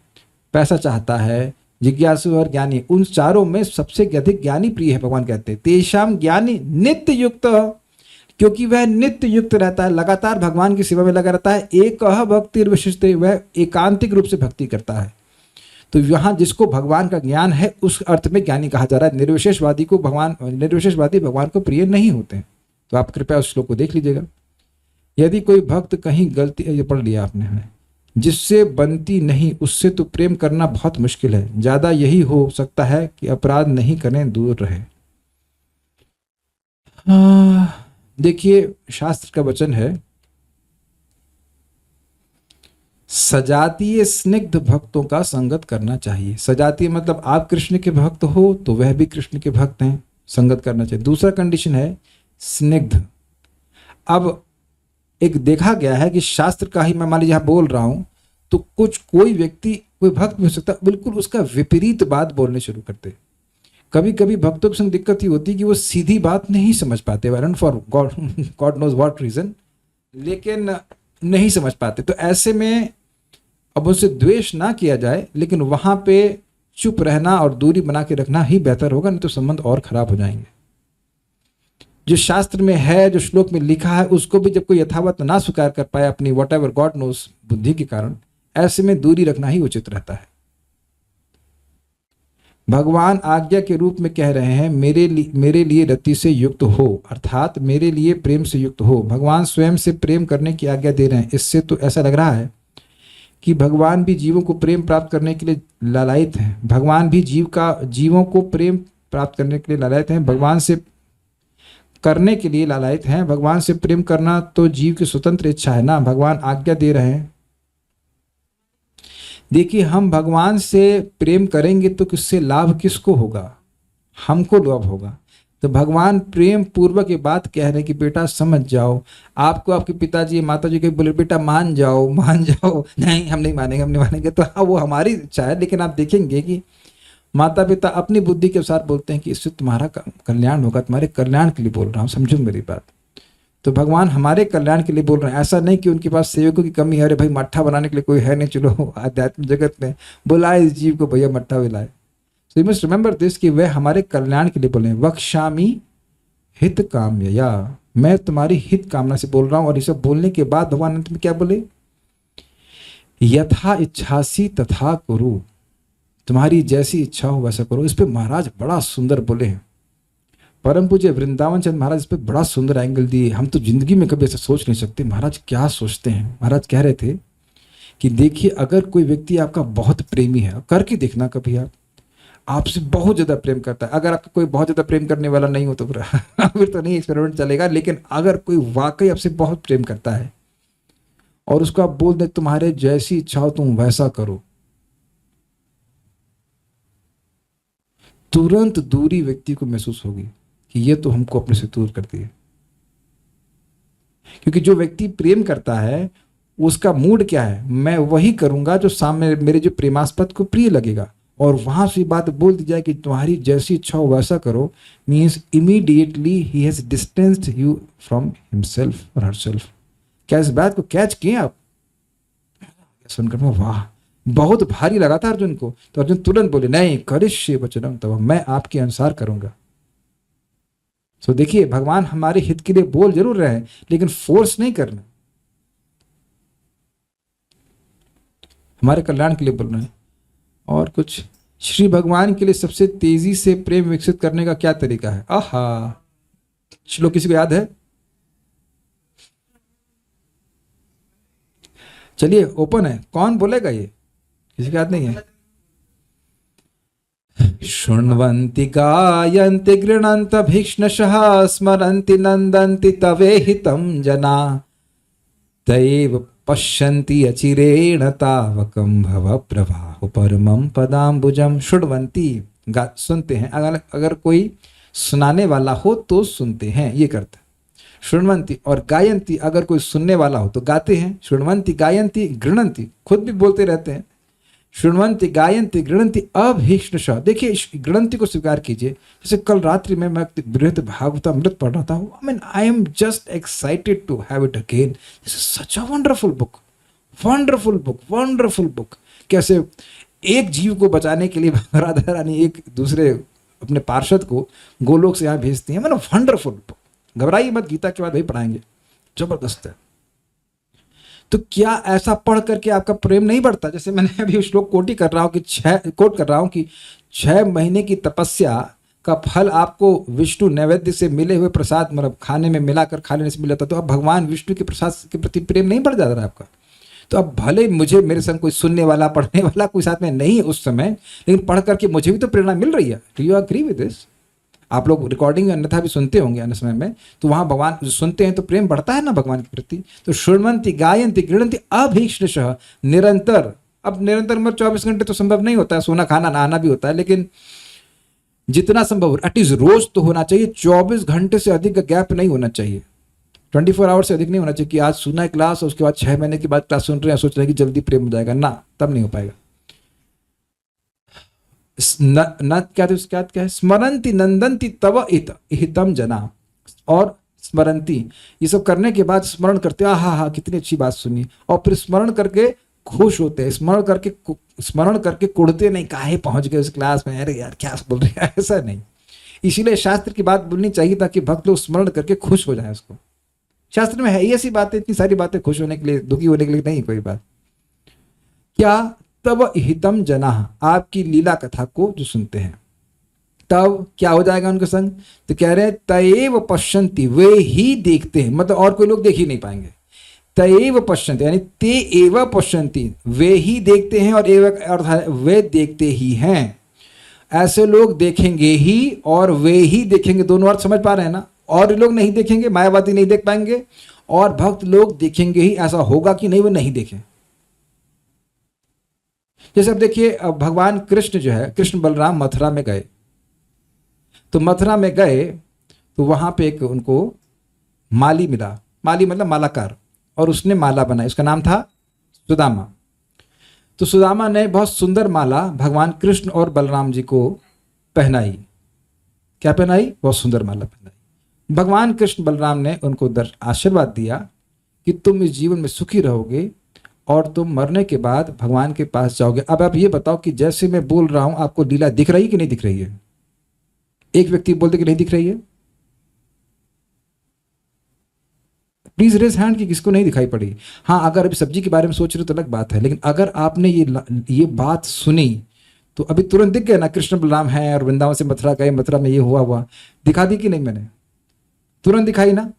पैसा चाहता है, जिज्ञासु और ज्ञानी, उन चारों में सबसे अधिक ज्ञानी प्रिय है भगवान कहते हैं। तेषाम ज्ञानी नित्य युक्त, क्योंकि वह नित्य युक्त रहता है, लगातार भगवान की सेवा में लगा रहता है। एक भक्ति विशिष्ट, वह एकांतिक रूप से भक्ति करता है। तो यहाँ जिसको भगवान का ज्ञान है उस अर्थ में ज्ञानी कहा जा रहा है। निर्विशेषवादी भगवान को प्रिय नहीं होते हैं। तो आप कृपया उस श्लोक को देख लीजिएगा। यदि कोई भक्त कहीं गलती, ये पढ़ लिया आपने, जिससे बनती नहीं उससे तो प्रेम करना बहुत मुश्किल है। ज्यादा यही हो सकता है कि अपराध नहीं करें, दूर रहे। देखिए शास्त्र का वचन है, सजातीय स्निग्ध भक्तों का संगत करना चाहिए। सजातीय मतलब आप कृष्ण के भक्त हो तो वह भी कृष्ण के भक्त हैं, संगत करना चाहिए। दूसरा कंडीशन है स्निग्ध। अब एक देखा गया है कि शास्त्र का ही मैं मान लीजिए बोल रहा हूं तो कोई व्यक्ति, कोई भक्त भी हो सकता है, बिल्कुल उसका विपरीत बात बोलने शुरू करते। कभी कभी भक्तों के संग दिक्कत ही होती है कि वो सीधी बात नहीं समझ पाते, वरन for God knows what reason, लेकिन नहीं समझ पाते। तो ऐसे में अब उनसे द्वेष ना किया जाए, लेकिन वहां पे चुप रहना और दूरी बना के रखना ही बेहतर होगा, नहीं तो संबंध और खराब हो जाएंगे। जो शास्त्र में है, जो श्लोक में लिखा है, उसको भी जब कोई यथावत ना स्वीकार कर पाए अपनी वॉट एवर गॉड नोस बुद्धि के कारण, ऐसे में दूरी रखना ही उचित रहता है। भगवान आज्ञा के रूप में कह रहे हैं, मेरे लिए रति से युक्त हो, अर्थात मेरे लिए प्रेम से युक्त हो। भगवान स्वयं से प्रेम करने की आज्ञा दे रहे हैं। इससे तो ऐसा लग रहा है कि भगवान भी जीवों को प्रेम प्राप्त करने के लिए लालायित हैं। भगवान भी जीवों को प्रेम प्राप्त करने के लिए लालायित हैं, भगवान से करने के लिए लालायित हैं। भगवान से प्रेम करना तो जीव की स्वतंत्र इच्छा है ना, भगवान आज्ञा दे रहे हैं। देखिए, हम भगवान से प्रेम करेंगे तो किससे लाभ किसको होगा? हमको लाभ होगा। तो भगवान प्रेम पूर्वक ये बात कह रहे हैं कि बेटा समझ जाओ। आपको आपके पिताजी माताजी के बोले बेटा मान जाओ, नहीं हम नहीं मानेंगे, तो हाँ वो हमारी इच्छा है, लेकिन आप देखेंगे कि माता पिता अपनी बुद्धि के अनुसार बोलते हैं कि इससे तुम्हारा कल्याण होगा, तुम्हारे कल्याण के लिए बोल रहा हूँ, समझो मेरी बात। तो भगवान हमारे कल्याण के लिए बोल रहे हैं। ऐसा नहीं कि उनके पास सेवकों की कमी है, अरे भाई मट्ठा बनाने के लिए कोई है नहीं, चलो आध्यात्मिक जगत में बुलाए इस जीव को, भैया मट्ठा मिलाए। So you must remember this कि वह हमारे कल्याण के लिए बोल रहे हैं। वक्ष्यामि हित काम्यया, मैं तुम्हारी हित कामना से बोल रहा हूँ। और ये सब बोलने के बाद भगवान अंत में क्या बोले? यथा इच्छासी तथा कुरु, तुम्हारी जैसी इच्छा हो वैसा करो। इस पे महाराज बड़ा सुंदर बोले हैं। परम पूज्य वृंदावन चंद महाराज इस पे बड़ा सुंदर एंगल दिए। हम तो जिंदगी में कभी ऐसा सोच नहीं सकते महाराज क्या सोचते हैं। महाराज कह रहे थे कि देखिए, अगर कोई व्यक्ति आपका बहुत प्रेमी है, करके देखना कभी आप, आपसे बहुत ज्यादा प्रेम करता है। अगर आपका कोई बहुत ज्यादा प्रेम करने वाला नहीं हो तो फिर तो नहीं एक्सपेरिमेंट चलेगा। लेकिन अगर कोई वाकई आपसे बहुत प्रेम करता है और उसको आप बोल दें तुम्हारे जैसी इच्छा हो तुम वैसा करो, तुरंत दूरी व्यक्ति को महसूस होगी कि ये तो हमको अपने से दूर करती है। क्योंकि जो व्यक्ति प्रेम करता है उसका मूड क्या है, मैं वही करूंगा जो सामने मेरे जो प्रेमास्पद को प्रिय लगेगा। और वहां से बात बोल दी जाए कि तुम्हारी जैसी इच्छा हो वैसा करो, means immediately he has distanced you from himself और हरसेल्फ। क्या इस बात को कैच किए आप? सुनकर मैं वाह, बहुत भारी लगा था अर्जुन को। तो अर्जुन तुरंत बोले नहीं, करिष्ये वचनम तव, मैं आपके अनुसार करूंगा। तो देखिए भगवान हमारे हित के लिए बोल जरूर रहे हैं लेकिन फोर्स नहीं करना, हमारे कल्याण के लिए बोल रहे हैं। और कुछ श्री भगवान के लिए सबसे तेजी से प्रेम विकसित करने का क्या तरीका है? आहा, श्लोक किसी को याद है? चलिए ओपन है, कौन बोलेगा? ये किसी को याद नहीं है? शृण्वन्ति गायन्ति गृह्णन्त भीक्ष्णशः स्मरन्ति नन्दन्ति तवेहितं जना तैव पश्यन्ति अचिरेण तावकं भव प्रभाव परमं पदाम्बुजं। शृण्वन्ति सुनते हैं, अगर कोई सुनाने वाला हो तो सुनते हैं, ये करते हैं शृण्वन्ति। और गायन्ति अगर कोई सुनने वाला हो तो गाते हैं। शृण्वन्ति गायन्ति गृह्णन्ति, खुद भी बोलते रहते हैं। शृण्वन्ति गायन्ति गृह्णन्ति अभीक्ष्णशः। देखिए गृह्णन्ति को स्वीकार कीजिए। जैसे कल रात्रि में मैं बृहद भागवतामृत पढ़ रहा था, I mean I am just excited to have it again. This is such a wonderful book, wonderful book, wonderful book. कैसे एक जीव को बचाने के लिए राधा रानी एक दूसरे अपने पार्षद को गोलोक से यहाँ भेजती है। मैंने वंडरफुल बुक, घबराइए मत, गीता के बाद वही पढ़ाएंगे, जबरदस्त है। तो क्या ऐसा पढ़ करके आपका प्रेम नहीं बढ़ता? जैसे मैंने अभी श्लोक कोट कर रहा हूं कि 6 महीने की तपस्या का फल आपको विष्णु नैवेद्य से मिले हुए प्रसाद, मतलब खाने में मिलाकर खा लेने से मिला था। तो अब भगवान विष्णु के प्रसाद के प्रति प्रेम नहीं बढ़ जाता आपका? तो अब भले मुझे मेरे संग कोई सुनने वाला पढ़ने वाला कोई साथ में नहीं है उस समय, लेकिन पढ़ करके मुझे भी तो प्रेरणा मिल रही है। Do you agree with this? आप लोग रिकॉर्डिंग अन्यथा भी सुनते होंगे अन्य समय में, तो वहां भगवान जो सुनते हैं तो प्रेम बढ़ता है ना भगवान के प्रति। तो शृण्वन्ति गायन्ति गृह्णन्ति अभीक्ष्णशः, निरंतर। अब निरंतर मतलब 24 घंटे तो संभव नहीं होता है, सोना खाना नहाना भी होता है, लेकिन जितना संभव हो एटलीस्ट रोज तो होना चाहिए। 24 घंटे से अधिक का गैप नहीं होना चाहिए, 24 आवर्स से अधिक नहीं होना चाहिए कि आज सुना है क्लास और उसके बाद 6 महीने के बाद क्लास सुन रहे हैं, सोच रहे हैं कि जल्दी प्रेम हो जाएगा ना, तब नहीं हो पाएगा। क्या है? स्मरंती नंदंती तव हितम जना। और स्मरंती, ये सब करने के बाद स्मरण करते, हा कितनी अच्छी बात सुनी, और फिर स्मरण करके खुश होते हैं, स्मरण करके कुड़ते नहीं, काहे पहुंच गए उस क्लास में, अरे यार क्या बोल रहे हैं, ऐसा नहीं। इसीलिए शास्त्र की बात बोलनी चाहिए ताकि भक्त लोग स्मरण करके खुश हो जाए। उसको शास्त्र में है ही ऐसी बातें, इतनी सारी बातें खुश होने के लिए, दुखी होने के लिए नहीं कोई बात। क्या? तब हितम जना, आपकी लीला कथा को जो सुनते हैं, तब क्या हो जाएगा उनके संग? तो कह रहे हैं तयेव पश्यन्ति, वे ही देखते हैं, मतलब और कोई लोग देख ही नहीं पाएंगे। तयेव पश्यन्ति यानी ते एव पश्यन्ति, वे ही देखते हैं, और एव अर्थ वे देखते ही हैं। ऐसे लोग देखेंगे ही और वे ही देखेंगे, दोनों अर्थ समझ पा रहे हैं ना? और लोग नहीं देखेंगे, मायावादी नहीं देख पाएंगे, और भक्त लोग देखेंगे ही। ऐसा होगा कि नहीं वो नहीं देखें? जैसे अब देखिए, अब भगवान कृष्ण जो है, कृष्ण बलराम मथुरा में गए, तो मथुरा में गए तो वहां पे एक उनको माली मिला, माली मतलब मालाकार, और उसने माला बनाई, उसका नाम था सुदामा। तो सुदामा ने बहुत सुंदर माला भगवान कृष्ण और बलराम जी को पहनाई। क्या पहनाई? बहुत सुंदर माला पहनाई। भगवान कृष्ण बलराम ने उनको आशीर्वाद दिया कि तुम इस जीवन में सुखी रहोगे और तुम मरने के बाद भगवान के पास जाओगे। अब आप ये बताओ कि जैसे मैं बोल रहा हूं आपको लीला दिख रही है कि नहीं दिख रही है? एक व्यक्ति बोलते कि नहीं दिख रही है, प्लीज रेज हैंड कि किसको नहीं दिखाई पड़ी। हाँ, अगर अभी सब्जी के बारे में सोच रहे हो तो अलग बात है, लेकिन अगर आपने ये बात सुनी तो अभी तुरंत दिख गया ना, कृष्ण बलराम हैं और वृंदावन से मथुरा गए, मथुरा में ये हुआ दिखा दी कि नहीं? मैंने तुरंत दिखाई ना?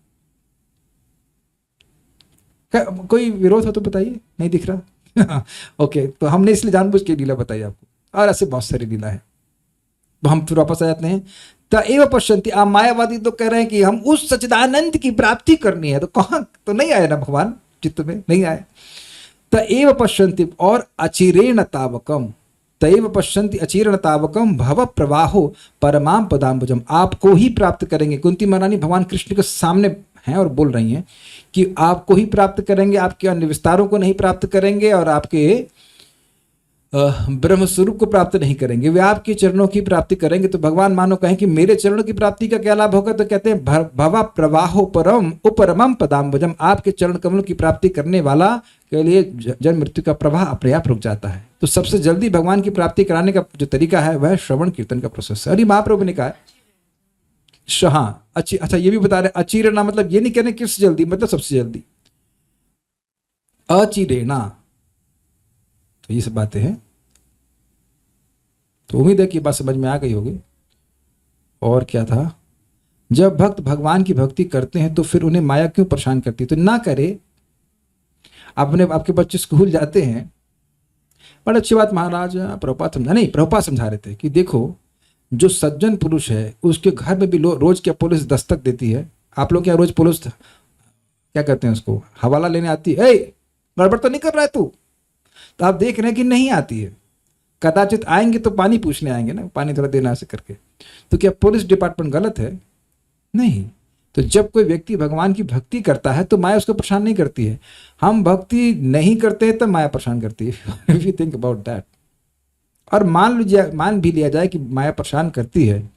कोई विरोध हो तो बताइए, नहीं दिख रहा? ओके, तो हमने इसलिए जानबूझ के लीला बताई आपको, और ऐसे बहुत सारी लीला है। तो हम फिर वापस आ जाते हैं त एव पश्यन्ति। आप मायावादी तो कह रहे हैं कि हम उस सच्चिदानंद की प्राप्ति करनी है, तो कहाँ, तो नहीं आए ना भगवान चित्त में, नहीं आए। त एव पश्यन्ति और अचिरेण तावकम, तैव पश्यन्ति अचिरेण तावकम भव प्रवाहो परमाम पदाम्बुजम। आपको ही प्राप्त करेंगे। कुंती महारानी भगवान कृष्ण के सामने हैं और बोल रही हैं कि आपको ही प्राप्त करेंगे, आपके अन्य विस्तारों को नहीं प्राप्त करेंगे और आपके ब्रह्म स्वरूप को प्राप्त नहीं करेंगे, वे आपके चरणों की प्राप्ति करेंगे। तो भगवान मानो कहें कि मेरे चरणों की प्राप्ति का क्या लाभ होगा, तो कहते हैं भवा प्रवाहो परम उपरमम पदाम्बुजम। आपके चरण कमलों की प्राप्ति करने वाला के लिए जन्म मृत्यु का प्रवाह अपने आप रुक जाता है। तो सबसे जल्दी भगवान की प्राप्ति कराने का जो तरीका है वह श्रवण कीर्तन का प्रोसेस है। अरे महाप्रभु ने कहा हाँ अच्छा ये भी बता रहे अचिरेणा, मतलब ये नहीं कहने किस जल्दी, मतलब सबसे जल्दी। अचिरेणा, तो ये सब बातें हैं। तो उम्मीद है कि बात समझ में आ गई होगी। और क्या था, जब भक्त भगवान की भक्ति करते हैं तो फिर उन्हें माया क्यों परेशान करती है, तो ना करे। आपके बच्चे स्कूल जाते हैं, बड़ी अच्छी बात महाराज प्रभुपाद समझा रहे थे कि देखो जो सज्जन पुरुष है उसके घर में भी रोज क्या पुलिस दस्तक देती है। आप लोग क्या रोज पुलिस क्या कहते हैं उसको, हवाला लेने आती है, गड़बड़ तो नहीं कर रहा है तू, तो आप देख रहे हैं कि नहीं आती है। कदाचित आएंगे तो पानी पूछने आएंगे ना, पानी थोड़ा देना ऐसे करके। तो क्या पुलिस डिपार्टमेंट गलत है? नहीं। तो जब कोई व्यक्ति भगवान की भक्ति करता है तो माया उसको परेशान नहीं करती है। हम भक्ति नहीं करते हैं तो माया परेशान करती है। If you think about that. और मान भी लिया जाए कि माया परेशान करती है,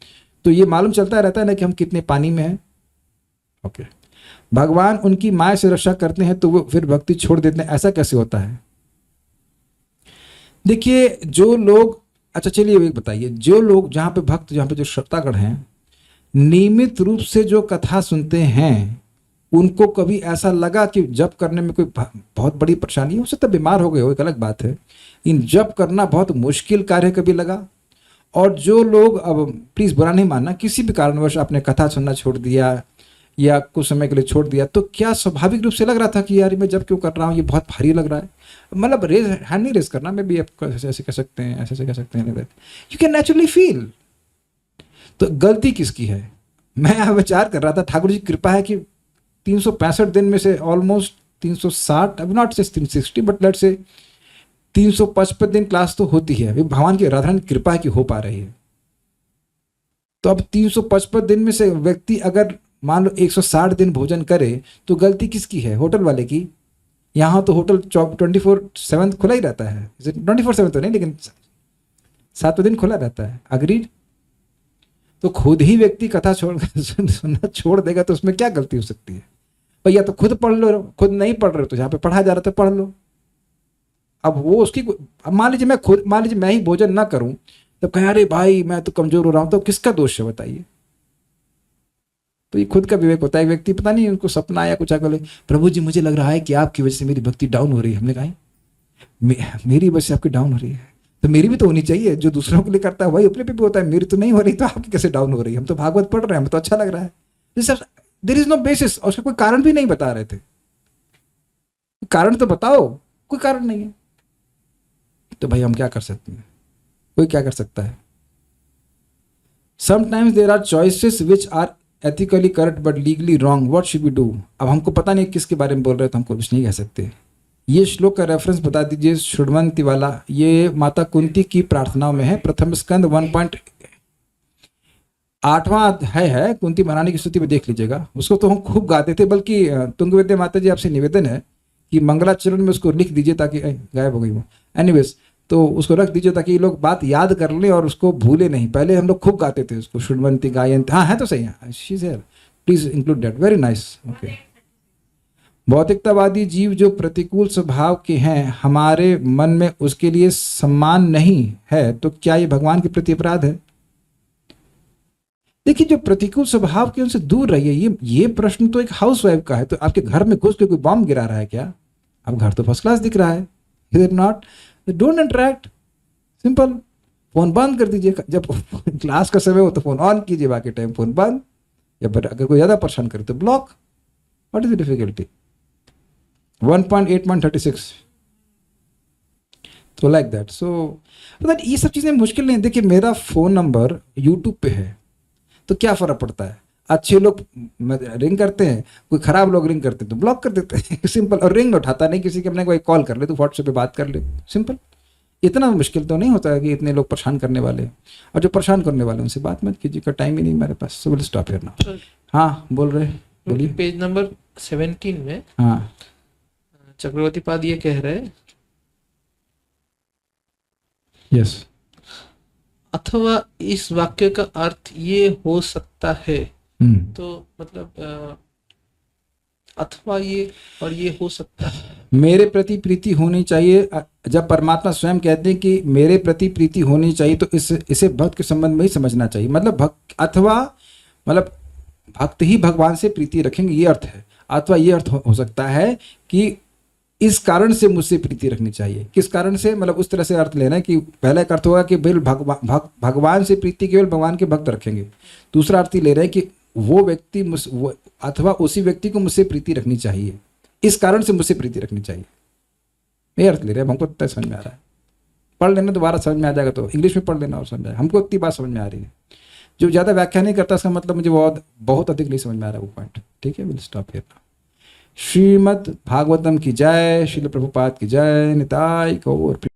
तो ये मालूम चलता रहता है ना कि हम कितने पानी में हैं। ओके, भगवान उनकी माया से रक्षा करते हैं तो वो फिर भक्ति छोड़ देते हैं, ऐसा कैसे होता है? देखिए जो लोग, अच्छा चलिए एक बताइए, जो लोग जहाँ पे भक्त, जहाँ पे जो श्रोतागण हैं, नियमित रूप से जो कथा सुनते हैं, उनको कभी ऐसा लगा कि जप करने में कोई बहुत बड़ी परेशानी है? हो सकता है बीमार हो गए हो, एक अलग बात है, इन जप करना बहुत मुश्किल कार्य कभी लगा? और जो लोग, अब प्लीज बुरा नहीं मानना, किसी भी कारणवश आपने कथा सुनना छोड़ दिया या कुछ समय के लिए छोड़ दिया, तो क्या स्वाभाविक रूप से लग रहा था कि यार मैं जब क्यों कर रहा हूँ, ये बहुत भारी लग रहा है? मतलब हैंड नहीं रेज करना, मैं भी आप ऐसे कह सकते हैं, ऐसे कह सकते हैं, यू कैन नेचुरली फील। तो गलती किसकी है? मैं यहाँ विचार कर रहा था, ठाकुर जी की कृपा है कि 365 दिन में से ऑलमोस्ट 360, अब not just 360 but let's say 355 दिन क्लास तो होती है। भगवान की राधारानी कृपा है कि हो पा रही है। तो अब 355 दिन में से व्यक्ति अगर मान लो 160 दिन भोजन करे तो गलती किसकी है? होटल वाले की। यहाँ तो होटल 24/7 खुला ही रहता है, 24/7 तो नहीं, लेकिन 7 दिन खुला रहता है। अग्रीड? तो खुद ही व्यक्ति कथा सुनना छोड़ देगा तो उसमें क्या गलती हो सकती है? भैया तो खुद पढ़ लो, खुद नहीं पढ़ रहे तो जहाँ पे पढ़ा जा रहा था पढ़ लो। अब वो उसकी, अब मान लीजिए मैं ही भोजन ना करूं तब कहें अरे भाई मैं तो कमजोर हो रहा हूं, तो किसका दोष है बताइए? तो ये खुद का विवेक होता है। व्यक्ति पता नहीं उनको सपना आया कुछ, बोले प्रभु जी मुझे लग रहा है कि आपकी वजह से मेरी भक्ति डाउन हो रही है। हमने कहा मेरी वजह से आपकी डाउन हो रही है तो मेरी भी तो होनी चाहिए। जो दूसरों के लिए करता है वही अपने पे भी होता है। मेरी तो नहीं हो रही तो आपकी कैसे डाउन हो रही है? हम तो भागवत पढ़ रहे हैं, हमें तो अच्छा लग रहा है। There is no basis. और उसका कोई कारण भी नहीं बता रहे थे। कारण तो बताओ, कोई कारण नहीं है। तो भाई हम क्या कर सकते हैं? कोई क्या कर सकता है? Sometimes there are choices which are ethically correct but legally wrong, what should we do? अब हमको पता नहीं किसके बारे में बोल रहे, तो हमको कुछ नहीं कह सकते। ये श्लोक का रेफरेंस बता दीजिए, शुडवंती वाला। ये माता कुंती की प्रार्थनाओं में है, प्रथम स्कंद 1.8वां अध्याय है। कुंती महारानी की स्तुति में देख लीजिएगा। उसको तो हम खूब गाते थे, बल्कि तुंगविद्या माता जी आपसे निवेदन है कि मंगलाचरण में उसको लिख दीजिए ताकि गायब हो गई वो। एनीवेज, तो उसको रख दीजिए ताकि ये लोग बात याद कर लें और उसको भूले नहीं। पहले हम लोग खूब गाते थे उसको, शुडवंती गायंती। हाँ है तो सही है, she is here, please include that, very nice. Okay. भौतिकतावादी जीव जो प्रतिकूल स्वभाव के हैं, हमारे मन में उसके लिए सम्मान नहीं है, तो क्या ये भगवान के प्रति अपराध है? देखिए, जो प्रतिकूल स्वभाव के उनसे दूर रहिए। ये प्रश्न तो एक हाउसवाइफ का है। तो आपके घर में घुस के कोई बॉम्ब गिरा रहा है क्या? अब घर तो फर्स्ट क्लास दिख रहा है, is it not? Don't interact, simple. Phone बंद कर दीजिए। जब क्लास का समय हो तो फोन ऑन कीजिए, बाकी टाइम फोन बंद। या अगर कोई ज्यादा परेशान करे तो block. What is the difficulty? 1.8.36 तो लाइक दैट। सो मतलब ये सब चीज़ें मुश्किल नहीं। देखिए मेरा फ़ोन नंबर यूट्यूब पे है तो क्या फ़र्क पड़ता है? अच्छे लोग रिंग करते हैं, कोई ख़राब लोग रिंग करते हैं तो ब्लॉक कर देते हैं सिंपल। और रिंग उठाता नहीं किसी के, अपने को एक कॉल कर ले, तो व्हाट्सएप पे बात कर ले, सिंपल। इतना मुश्किल तो नहीं होता है कि इतने लोग परेशान करने वाले हैं। और जो परेशान करने वाले हैं उनसे बात मत कीजिए, का टाइम ही नहीं मेरे पास। So will stop here now. हाँ बोल रहे, बोलिए। पेज नंबर 17 में हाँ चक्रवर्ती पाद ये कह रहे हैं, यस। अथवा इस वाक्य का अर्थ ये हो सकता है, तो मतलब अथवा ये और ये हो सकता है। मेरे प्रति प्रीति होनी चाहिए। जब परमात्मा स्वयं कहते हैं कि मेरे प्रति प्रीति होनी चाहिए, तो इसे भक्त के संबंध में ही समझना चाहिए। मतलब भक्त अथवा मतलब भक्त ही भगवान से प्रीति रखेंगे, ये अर्थ है। अथवा ये अर्थ हो सकता है कि इस कारण से मुझसे प्रीति रखनी चाहिए। किस कारण से? मतलब उस तरह से अर्थ लेना है कि पहला एक अर्थ होगा कि बिल भगवान से प्रीति केवल भगवान के भक्त रखेंगे। दूसरा अर्थ ही ले रहे हैं कि वो व्यक्ति अथवा उसी व्यक्ति को मुझसे प्रीति रखनी चाहिए, इस कारण से मुझसे प्रीति रखनी चाहिए। ये अर्थ ले रहे हैं। हमको इतना समझ में आ रहा है, पढ़ लेना दोबारा समझ में आ जाएगा। तो इंग्लिश में पढ़ लेना और समझ में आएगा। हमको इतनी बात समझ में आ रही है। जो ज़्यादा व्याख्या नहीं करता इसका मतलब मुझे बहुत अधिक नहीं समझ में आ रहा है वो पॉइंट। ठीक है, will stop here now. Shrimad Bhagavatam की जय, श्रील प्रभुपाद की जय, निताय गौर।